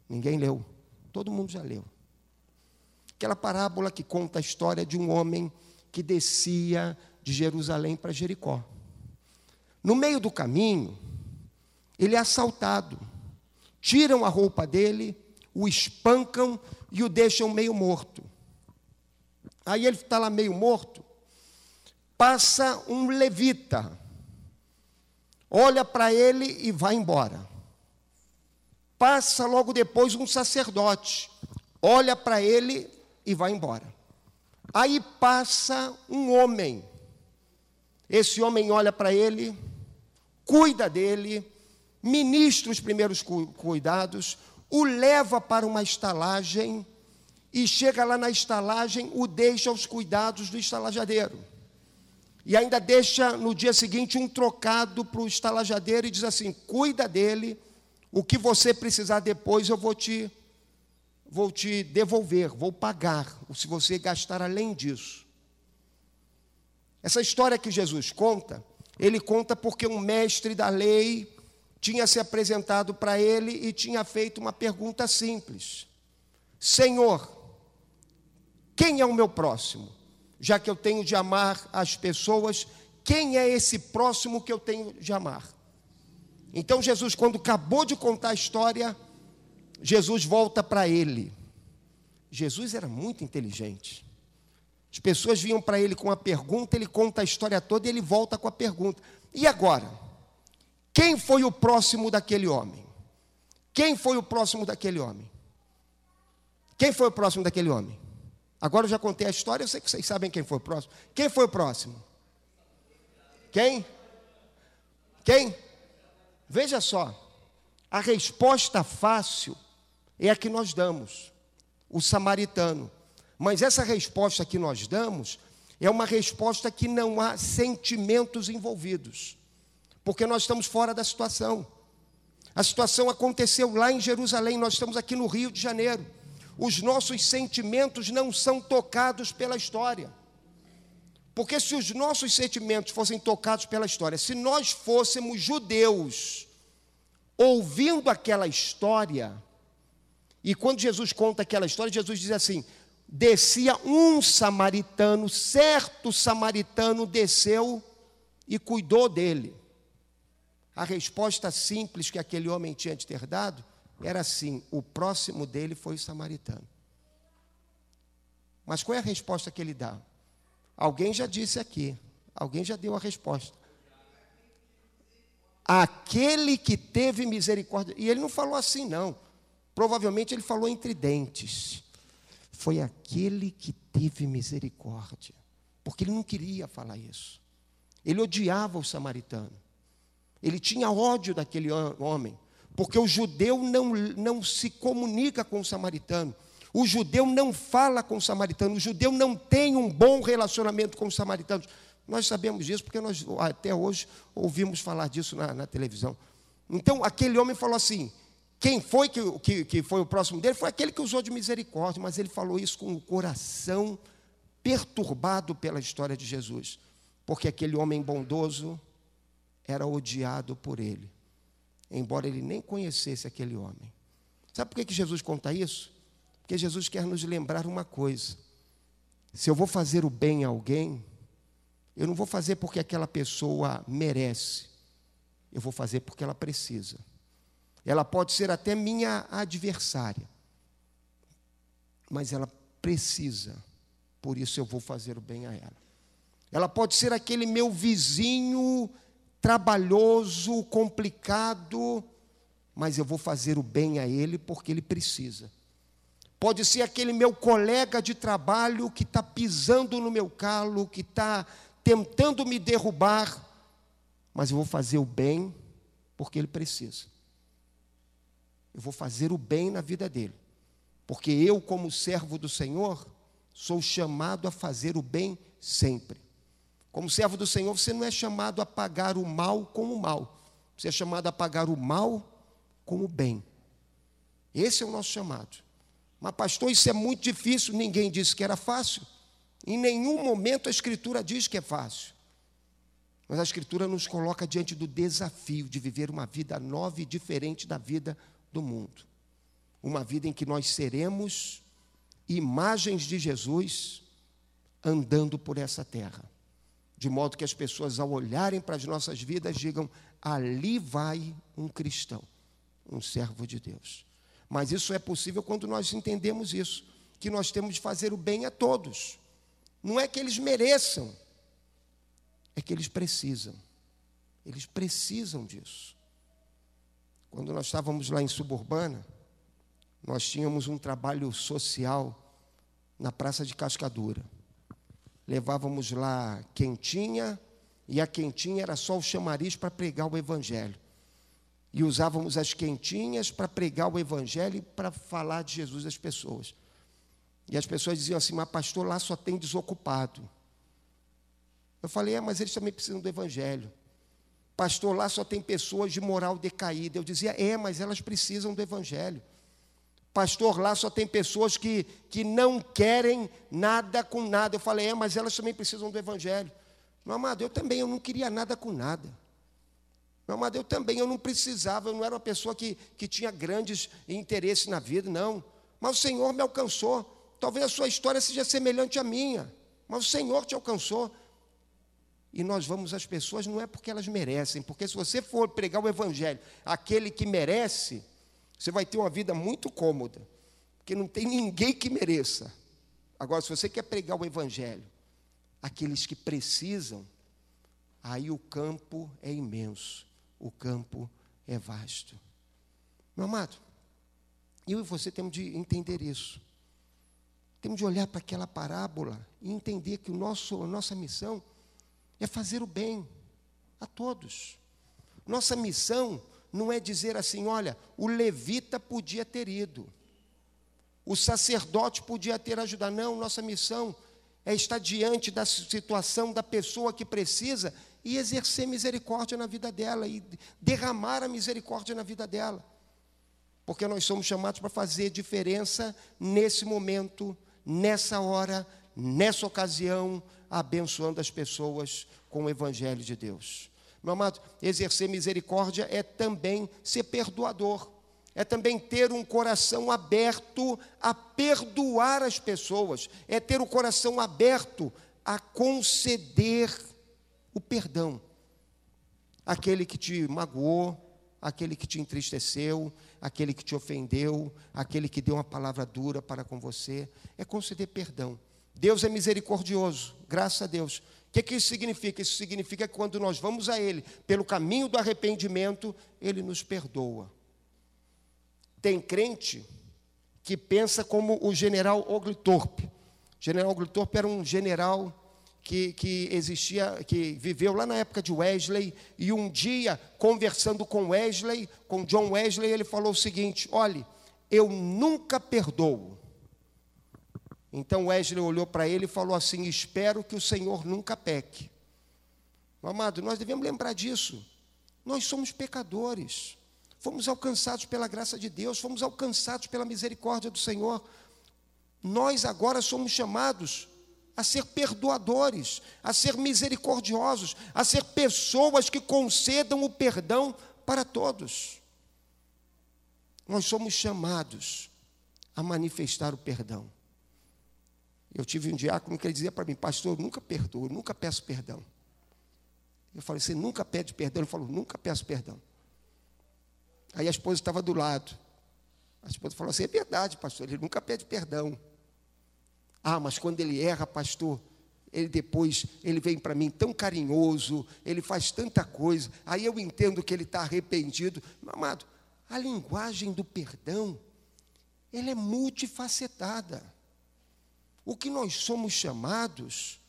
S10: Ninguém leu. Todo mundo já leu. Aquela parábola que conta a história de um homem que descia de Jerusalém para Jericó. No meio do caminho, ele é assaltado. Tiram a roupa dele, o espancam e o deixam meio morto. Aí ele está lá meio morto, passa um levita, olha para ele e vai embora. Passa logo depois um sacerdote, olha para ele e vai embora. Aí passa um homem, esse homem olha para ele, cuida dele, ministra os primeiros cuidados, o leva para uma estalagem e chega lá na estalagem, o deixa aos cuidados do estalajadeiro. E ainda deixa no dia seguinte um trocado para o estalajadeiro e diz assim, cuida dele, o que você precisar depois eu vou te devolver, vou pagar, se você gastar além disso. Essa história que Jesus conta, ele conta porque um mestre da lei tinha se apresentado para ele e tinha feito uma pergunta simples. Senhor, quem é o meu próximo? Já que eu tenho de amar as pessoas, quem é esse próximo que eu tenho de amar? Então Jesus, quando acabou de contar a história, Jesus volta para ele. Jesus era muito inteligente. As pessoas vinham para ele com a pergunta, ele conta a história toda e ele volta com a pergunta. E agora? Quem foi o próximo daquele homem? Quem foi o próximo daquele homem? Quem foi o próximo daquele homem? Agora eu já contei a história, eu sei que vocês sabem quem foi o próximo. Quem foi o próximo? Quem? Quem? Veja só, a resposta fácil é a que nós damos, o samaritano. Mas essa resposta que nós damos é uma resposta que não há sentimentos envolvidos, porque nós estamos fora da situação. A situação aconteceu lá em Jerusalém, nós estamos aqui no Rio de Janeiro. Os nossos sentimentos não são tocados pela história. Porque se os nossos sentimentos fossem tocados pela história, se nós fôssemos judeus, ouvindo aquela história, e quando Jesus conta aquela história, Jesus diz assim, descia um samaritano, certo samaritano desceu e cuidou dele. A resposta simples que aquele homem tinha de ter dado, era assim, o próximo dele foi o samaritano. Mas qual é a resposta que ele dá? Alguém já disse aqui, alguém já deu a resposta. Aquele que teve misericórdia, e ele não falou assim não, provavelmente ele falou entre dentes. Foi aquele que teve misericórdia, porque ele não queria falar isso. Ele odiava o samaritano, ele tinha ódio daquele homem, porque o judeu não se comunica com o samaritano, o judeu não fala com o samaritano, o judeu não tem um bom relacionamento com os samaritanos. Nós sabemos disso porque nós até hoje ouvimos falar disso na televisão. Então, aquele homem falou assim, quem foi que foi o próximo dele? Foi aquele que usou de misericórdia, mas ele falou isso com o coração perturbado pela história de Jesus, porque aquele homem bondoso era odiado por ele, embora ele nem conhecesse aquele homem. Sabe por que Jesus conta isso? Porque Jesus quer nos lembrar uma coisa: se eu vou fazer o bem a alguém, eu não vou fazer porque aquela pessoa merece, eu vou fazer porque ela precisa. Ela pode ser até minha adversária, mas ela precisa, por isso eu vou fazer o bem a ela. Ela pode ser aquele meu vizinho trabalhoso, complicado, mas eu vou fazer o bem a ele porque ele precisa. Pode ser aquele meu colega de trabalho que está pisando no meu calo, que está tentando me derrubar, mas eu vou fazer o bem porque ele precisa. Eu vou fazer o bem na vida dele, porque eu, como servo do Senhor, sou chamado a fazer o bem sempre. Como servo do Senhor, você não é chamado a pagar o mal com o mal, você é chamado a pagar o mal com o bem. Esse é o nosso chamado. Mas pastor, isso é muito difícil. Ninguém disse que era fácil. Em nenhum momento a Escritura diz que é fácil. Mas a Escritura nos coloca diante do desafio de viver uma vida nova e diferente da vida do mundo. Uma vida em que nós seremos imagens de Jesus andando por essa terra. De modo que as pessoas, ao olharem para as nossas vidas, digam: ali vai um cristão, um servo de Deus. Mas isso é possível quando nós entendemos isso, que nós temos de fazer o bem a todos. Não é que eles mereçam, é que eles precisam. Eles precisam disso. Quando nós estávamos lá em Suburbana, nós tínhamos um trabalho social na Praça de Cascadura. Levávamos lá quentinha, e a quentinha era só o chamariz para pregar o Evangelho. E usávamos as quentinhas para pregar o Evangelho e para falar de Jesus às pessoas. E as pessoas diziam assim: mas pastor, lá só tem desocupado. Eu falei: mas eles também precisam do Evangelho. Pastor, lá só tem pessoas de moral decaída. Eu dizia: mas elas precisam do Evangelho. Pastor, lá só tem pessoas que não querem nada com nada. Eu falei: mas elas também precisam do Evangelho. Meu amado, eu não queria nada com nada. Meu amado, eu não precisava, eu não era uma pessoa que tinha grandes interesses na vida, não. Mas o Senhor me alcançou. Talvez a sua história seja semelhante à minha, mas o Senhor te alcançou. E nós vamos às pessoas não é porque elas merecem, porque se você for pregar o Evangelho, aquele que merece, você vai ter uma vida muito cômoda, porque não tem ninguém que mereça. Agora, se você quer pregar o Evangelho, aqueles que precisam, aí o campo é imenso, o campo é vasto. Meu amado, eu e você temos de entender isso. Temos de olhar para aquela parábola e entender que a nossa missão é fazer o bem a todos. Nossa missão não é dizer assim: olha, o levita podia ter ido, o sacerdote podia ter ajudado. Não, nossa missão é estar diante da situação da pessoa que precisa e exercer misericórdia na vida dela, e derramar a misericórdia na vida dela. Porque nós somos chamados para fazer diferença nesse momento, nessa hora, nessa ocasião, abençoando as pessoas com o Evangelho de Deus. Meu amado, exercer misericórdia é também ser perdoador, é também ter um coração aberto a perdoar as pessoas, é ter o coração aberto a conceder o perdão. Aquele que te magoou, aquele que te entristeceu, aquele que te ofendeu, aquele que deu uma palavra dura para com você, é conceder perdão. Deus é misericordioso, graças a Deus. O que isso significa? Isso significa que quando nós vamos a Ele, pelo caminho do arrependimento, Ele nos perdoa. Tem crente que pensa como o general Oglethorpe. O general Oglethorpe era um general que existia, que viveu lá na época de Wesley, e um dia, conversando com Wesley, com John Wesley, ele falou o seguinte: olhe, eu nunca perdoo. Então Wesley olhou para ele e falou assim: espero que o Senhor nunca peque, Meu amado, nós devemos lembrar disso. Nós somos pecadores. Fomos alcançados pela graça de Deus, fomos alcançados pela misericórdia do Senhor. Nós agora somos chamados a ser perdoadores, a ser misericordiosos, a ser pessoas que concedam o perdão para todos. Nós somos chamados a manifestar o perdão. Eu tive um diácono que ele dizia para mim: pastor, eu nunca perdoo, nunca peço perdão. Eu falei: você nunca pede perdão? Ele falou: nunca peço perdão. Aí a esposa estava do lado. A esposa falou assim: é verdade, pastor, ele nunca pede perdão. Ah, mas quando ele erra, pastor, ele vem para mim tão carinhoso, ele faz tanta coisa, aí eu entendo que ele está arrependido. Meu amado, a linguagem do perdão, ela é multifacetada. O que nós somos chamados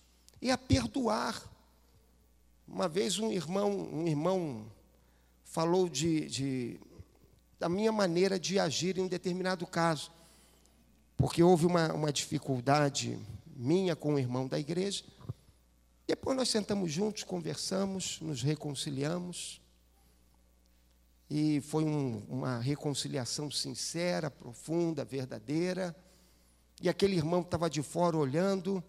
S10: é a perdoar. Uma vez um irmão falou da minha maneira de agir em um determinado caso, porque houve uma dificuldade minha com o irmão da igreja. Depois nós sentamos juntos, conversamos, nos reconciliamos, e foi uma reconciliação sincera, profunda, verdadeira. E aquele irmão estava de fora olhando.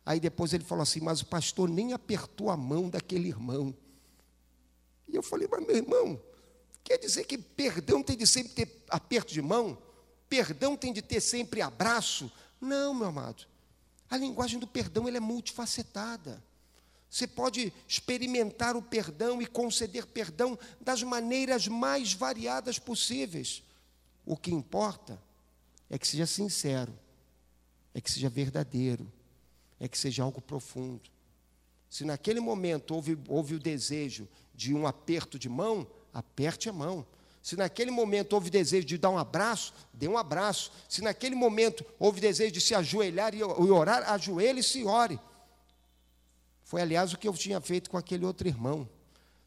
S10: Aí depois ele falou assim: mas o pastor nem apertou a mão daquele irmão. E eu falei: mas meu irmão, quer dizer que perdão tem de sempre ter aperto de mão? Perdão tem de ter sempre abraço? Não, meu amado. A linguagem do perdão, ela é multifacetada. Você pode experimentar o perdão e conceder perdão das maneiras mais variadas possíveis. O que importa é que seja sincero, é que seja verdadeiro, é que seja algo profundo. Se naquele momento houve o desejo de um aperto de mão, aperte a mão. Se naquele momento houve desejo de dar um abraço, dê um abraço. Se naquele momento houve desejo de se ajoelhar e orar, ajoelhe-se e ore. Foi, aliás, o que eu tinha feito com aquele outro irmão.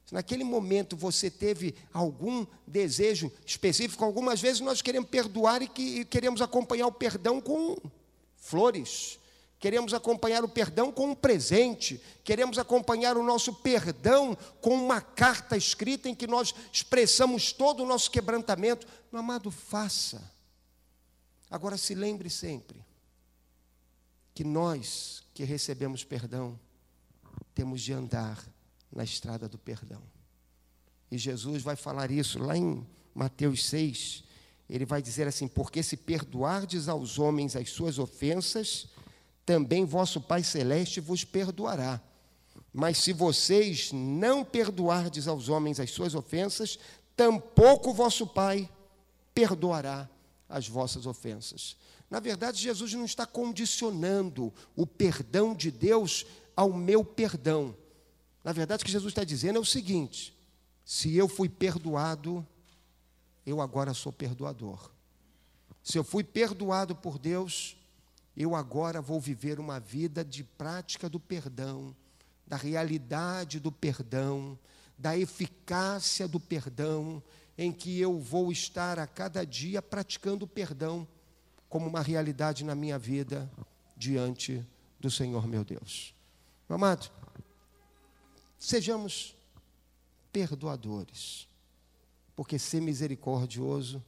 S10: Se naquele momento você teve algum desejo específico, algumas vezes nós queremos perdoar e queremos acompanhar o perdão com flores. Queremos acompanhar o perdão com um presente. Queremos acompanhar o nosso perdão com uma carta escrita em que nós expressamos todo o nosso quebrantamento. Meu amado, faça. Agora, se lembre sempre que nós que recebemos perdão, temos de andar na estrada do perdão. E Jesus vai falar isso lá em Mateus 6. Ele vai dizer assim: porque se perdoardes aos homens as suas ofensas, também vosso Pai Celeste vos perdoará. Mas se vocês não perdoardes aos homens as suas ofensas, tampouco vosso Pai perdoará as vossas ofensas. Na verdade, Jesus não está condicionando o perdão de Deus ao meu perdão. Na verdade, o que Jesus está dizendo é o seguinte: se eu fui perdoado, eu agora sou perdoador. Se eu fui perdoado por Deus, eu agora vou viver uma vida de prática do perdão, da realidade do perdão, da eficácia do perdão, em que eu vou estar a cada dia praticando o perdão como uma realidade na minha vida diante do Senhor meu Deus. Meu amado, sejamos perdoadores, porque ser misericordioso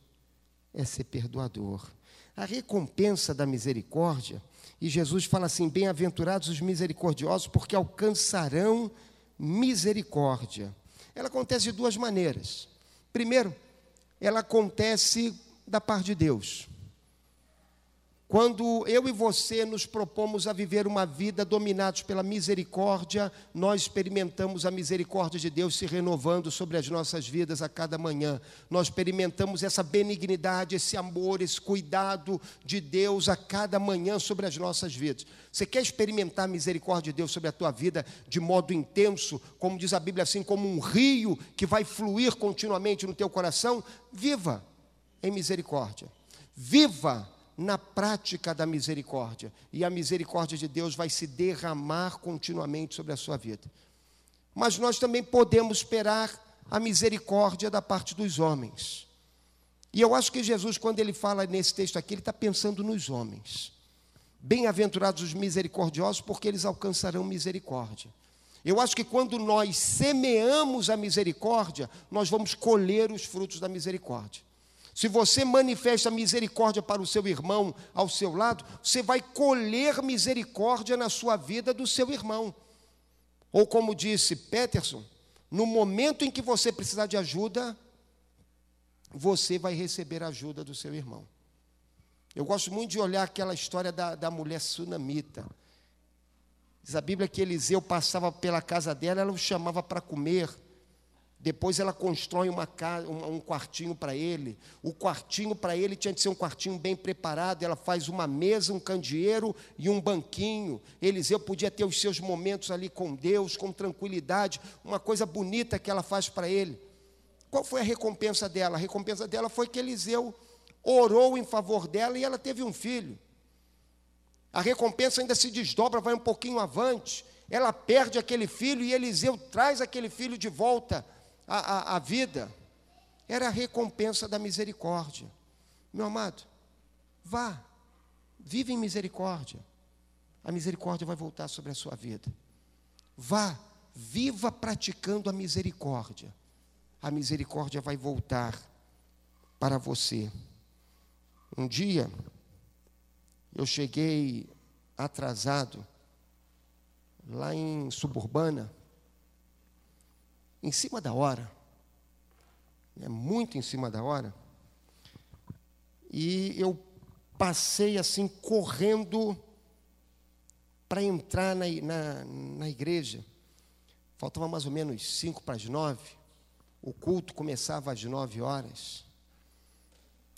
S10: é ser perdoador. A recompensa da misericórdia, e Jesus fala assim: bem-aventurados os misericordiosos, porque alcançarão misericórdia. Ela acontece de duas maneiras. Primeiro, ela acontece da parte de Deus. Quando eu e você nos propomos a viver uma vida dominados pela misericórdia, nós experimentamos a misericórdia de Deus se renovando sobre as nossas vidas a cada manhã. Nós experimentamos essa benignidade, esse amor, esse cuidado de Deus a cada manhã sobre as nossas vidas. Você quer experimentar a misericórdia de Deus sobre a tua vida de modo intenso, como diz a Bíblia, assim como um rio que vai fluir continuamente no teu coração? Viva em misericórdia. Viva na prática da misericórdia, e a misericórdia de Deus vai se derramar continuamente sobre a sua vida. Mas nós também podemos esperar a misericórdia da parte dos homens. E eu acho que Jesus, quando ele fala nesse texto aqui, ele está pensando nos homens. Bem-aventurados os misericordiosos, porque eles alcançarão misericórdia. Eu acho que quando nós semeamos a misericórdia, nós vamos colher os frutos da misericórdia. Se você manifesta misericórdia para o seu irmão ao seu lado, você vai colher misericórdia na sua vida do seu irmão. Ou como disse Peterson, no momento em que você precisar de ajuda, você vai receber a ajuda do seu irmão. Eu gosto muito de olhar aquela história da mulher sunamita. Diz a Bíblia que Eliseu passava pela casa dela, ela o chamava para comer. Depois ela constrói um quartinho para ele. O quartinho para ele tinha de ser um quartinho bem preparado. Ela faz uma mesa, um candeeiro e um banquinho. Eliseu podia ter os seus momentos ali com Deus, com tranquilidade. Uma coisa bonita que ela faz para ele. Qual foi a recompensa dela? A recompensa dela foi que Eliseu orou em favor dela e ela teve um filho. A recompensa ainda se desdobra, vai um pouquinho avante. Ela perde aquele filho e Eliseu traz aquele filho de volta à vida. Era a recompensa da misericórdia. Meu amado, vá, vive em misericórdia. A misericórdia vai voltar sobre a sua vida. Vá, viva praticando a misericórdia. A misericórdia vai voltar para você. Um dia, eu cheguei atrasado, lá em Suburbana, em cima da hora, muito em cima da hora, e eu passei assim, correndo, para entrar na igreja. Faltava mais ou menos 8:55, o culto começava às 9h.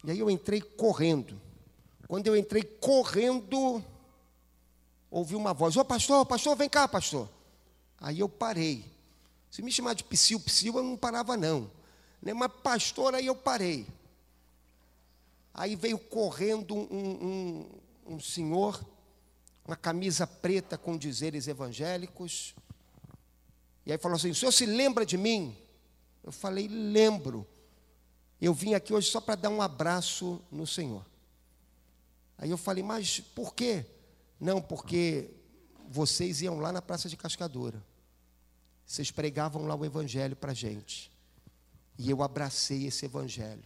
S10: E aí eu entrei correndo. Quando eu entrei correndo, ouvi uma voz: ô pastor, vem cá, pastor. Aí eu parei. Se me chamar de psiu, eu não parava não. Mas pastor, aí eu parei. Aí veio correndo um senhor, uma camisa preta com dizeres evangélicos. E aí falou assim: o senhor se lembra de mim? Eu falei: lembro. Eu vim aqui hoje só para dar um abraço no Senhor. Aí eu falei: mas por quê? Não, porque vocês iam lá na Praça de Cascadura. Vocês pregavam lá o evangelho para a gente. E eu abracei esse evangelho.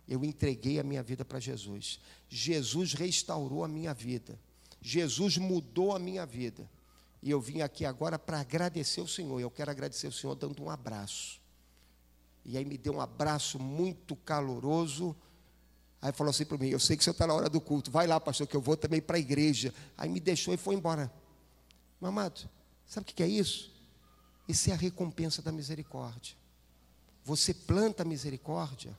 S10: Eu entreguei a minha vida para Jesus. Jesus restaurou a minha vida. Jesus mudou a minha vida. E eu vim aqui agora para agradecer o Senhor. Eu quero agradecer o Senhor dando um abraço. E aí me deu um abraço muito caloroso. Aí falou assim para mim: eu sei que o senhor está na hora do culto. Vai lá, pastor, que eu vou também para a igreja. Aí me deixou e foi embora. Meu amado, sabe o que é isso? Isso é a recompensa da misericórdia. Você planta a misericórdia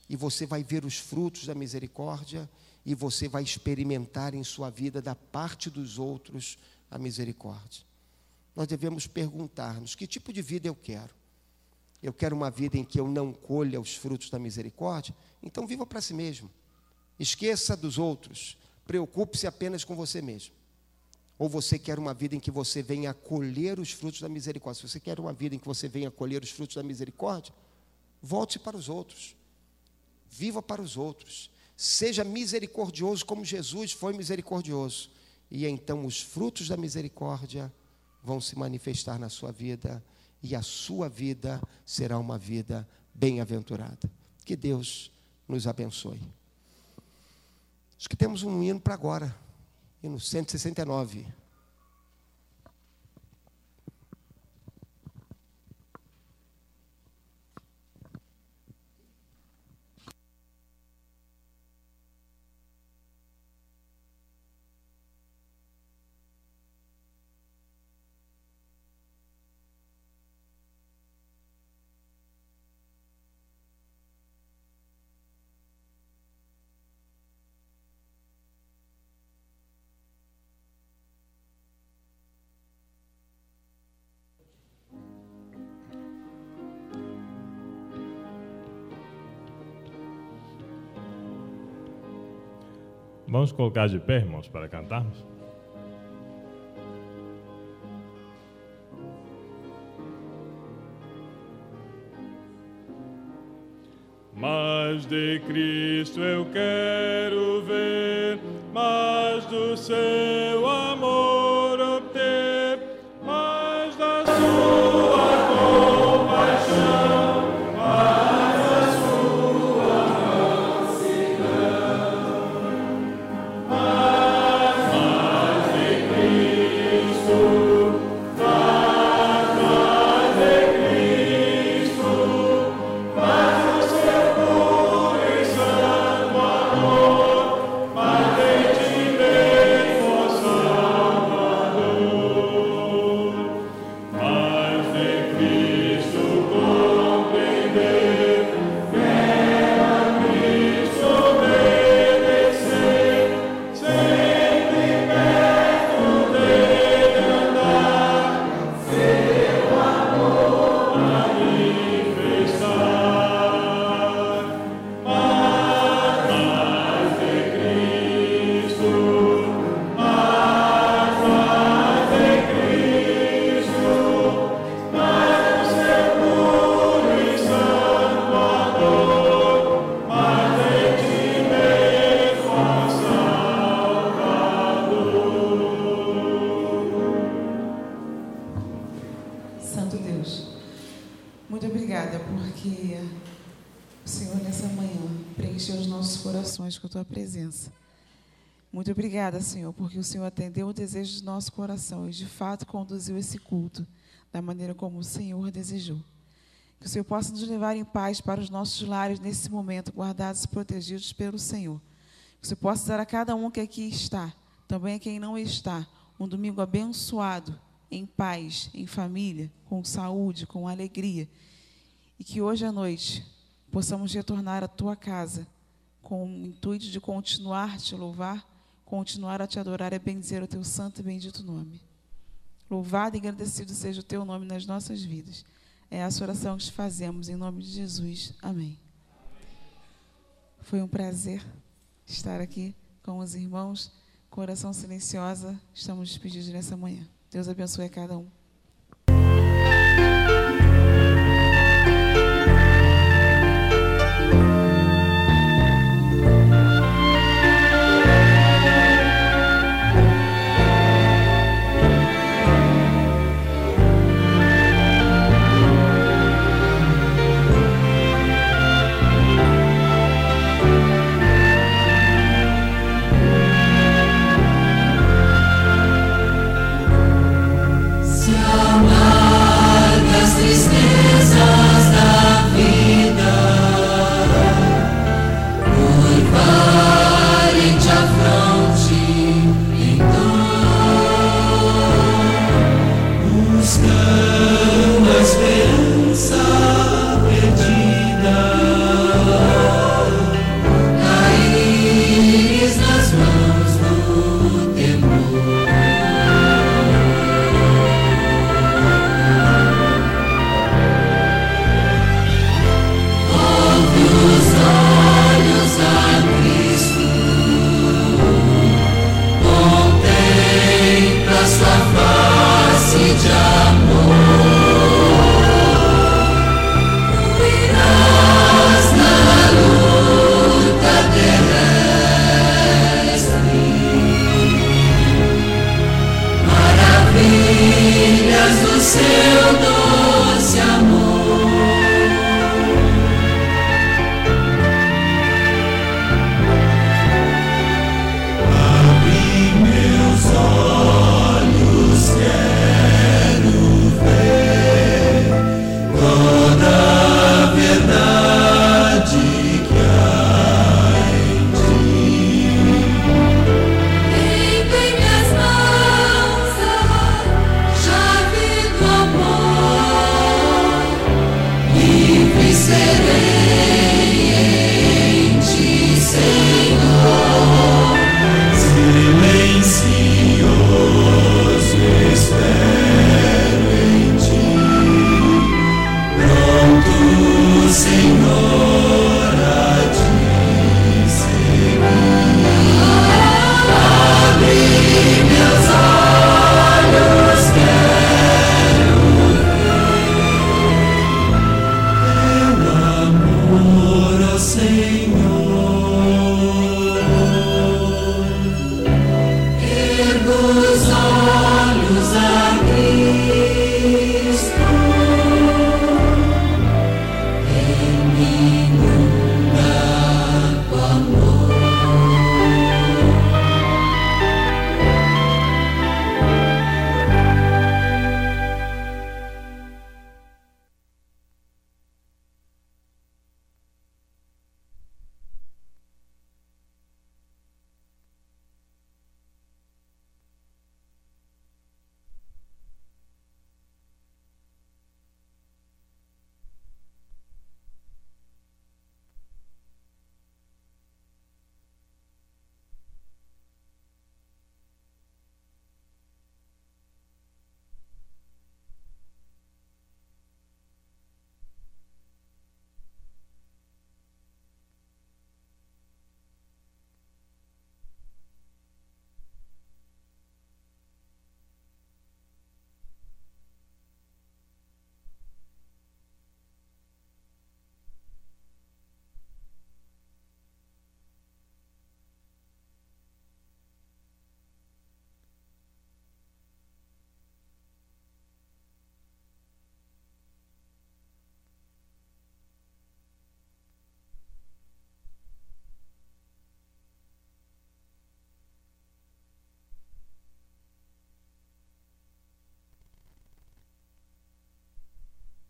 S10: e você vai ver os frutos da misericórdia e você vai experimentar em sua vida, da parte dos outros, a misericórdia. Nós devemos perguntar-nos: que tipo de vida eu quero? Eu quero uma vida em que eu não colha os frutos da misericórdia? Então viva para si mesmo. Esqueça dos outros. Preocupe-se apenas com você mesmo. Ou você quer uma vida em que você venha colher os frutos da misericórdia? Se você quer uma vida em que você venha colher os frutos da misericórdia, volte para os outros. Viva para os outros. Seja misericordioso como Jesus foi misericordioso. E então os frutos da misericórdia vão se manifestar na sua vida. E a sua vida será uma vida bem-aventurada. Que Deus nos abençoe. Acho que temos um hino para agora. Hino 169.
S5: Vamos colocar de pé, irmãos, para cantarmos. Mais de Cristo eu quero ver, mais do seu amor obter, mais da
S1: Muito obrigada, porque o Senhor, nessa manhã, preencheu os nossos corações com a Tua presença. Muito obrigada, Senhor, porque o Senhor atendeu o desejo do nosso coração e, de fato, conduziu esse culto da maneira como o Senhor desejou. Que o Senhor possa nos levar em paz para os nossos lares nesse momento, guardados e protegidos pelo Senhor. Que o Senhor possa dar a cada um que aqui está, também a quem não está, um domingo abençoado, em paz, em família, com saúde, com alegria. E que hoje à noite possamos retornar à Tua casa com o intuito de continuar a Te louvar, continuar a Te adorar e a bendizer o Teu santo e bendito nome. Louvado e agradecido seja o Teu nome nas nossas vidas. É essa oração que te fazemos, em nome de Jesus. Amém. Foi um prazer estar aqui com os irmãos. Com oração silenciosa, estamos despedidos nessa manhã. Deus abençoe a cada um.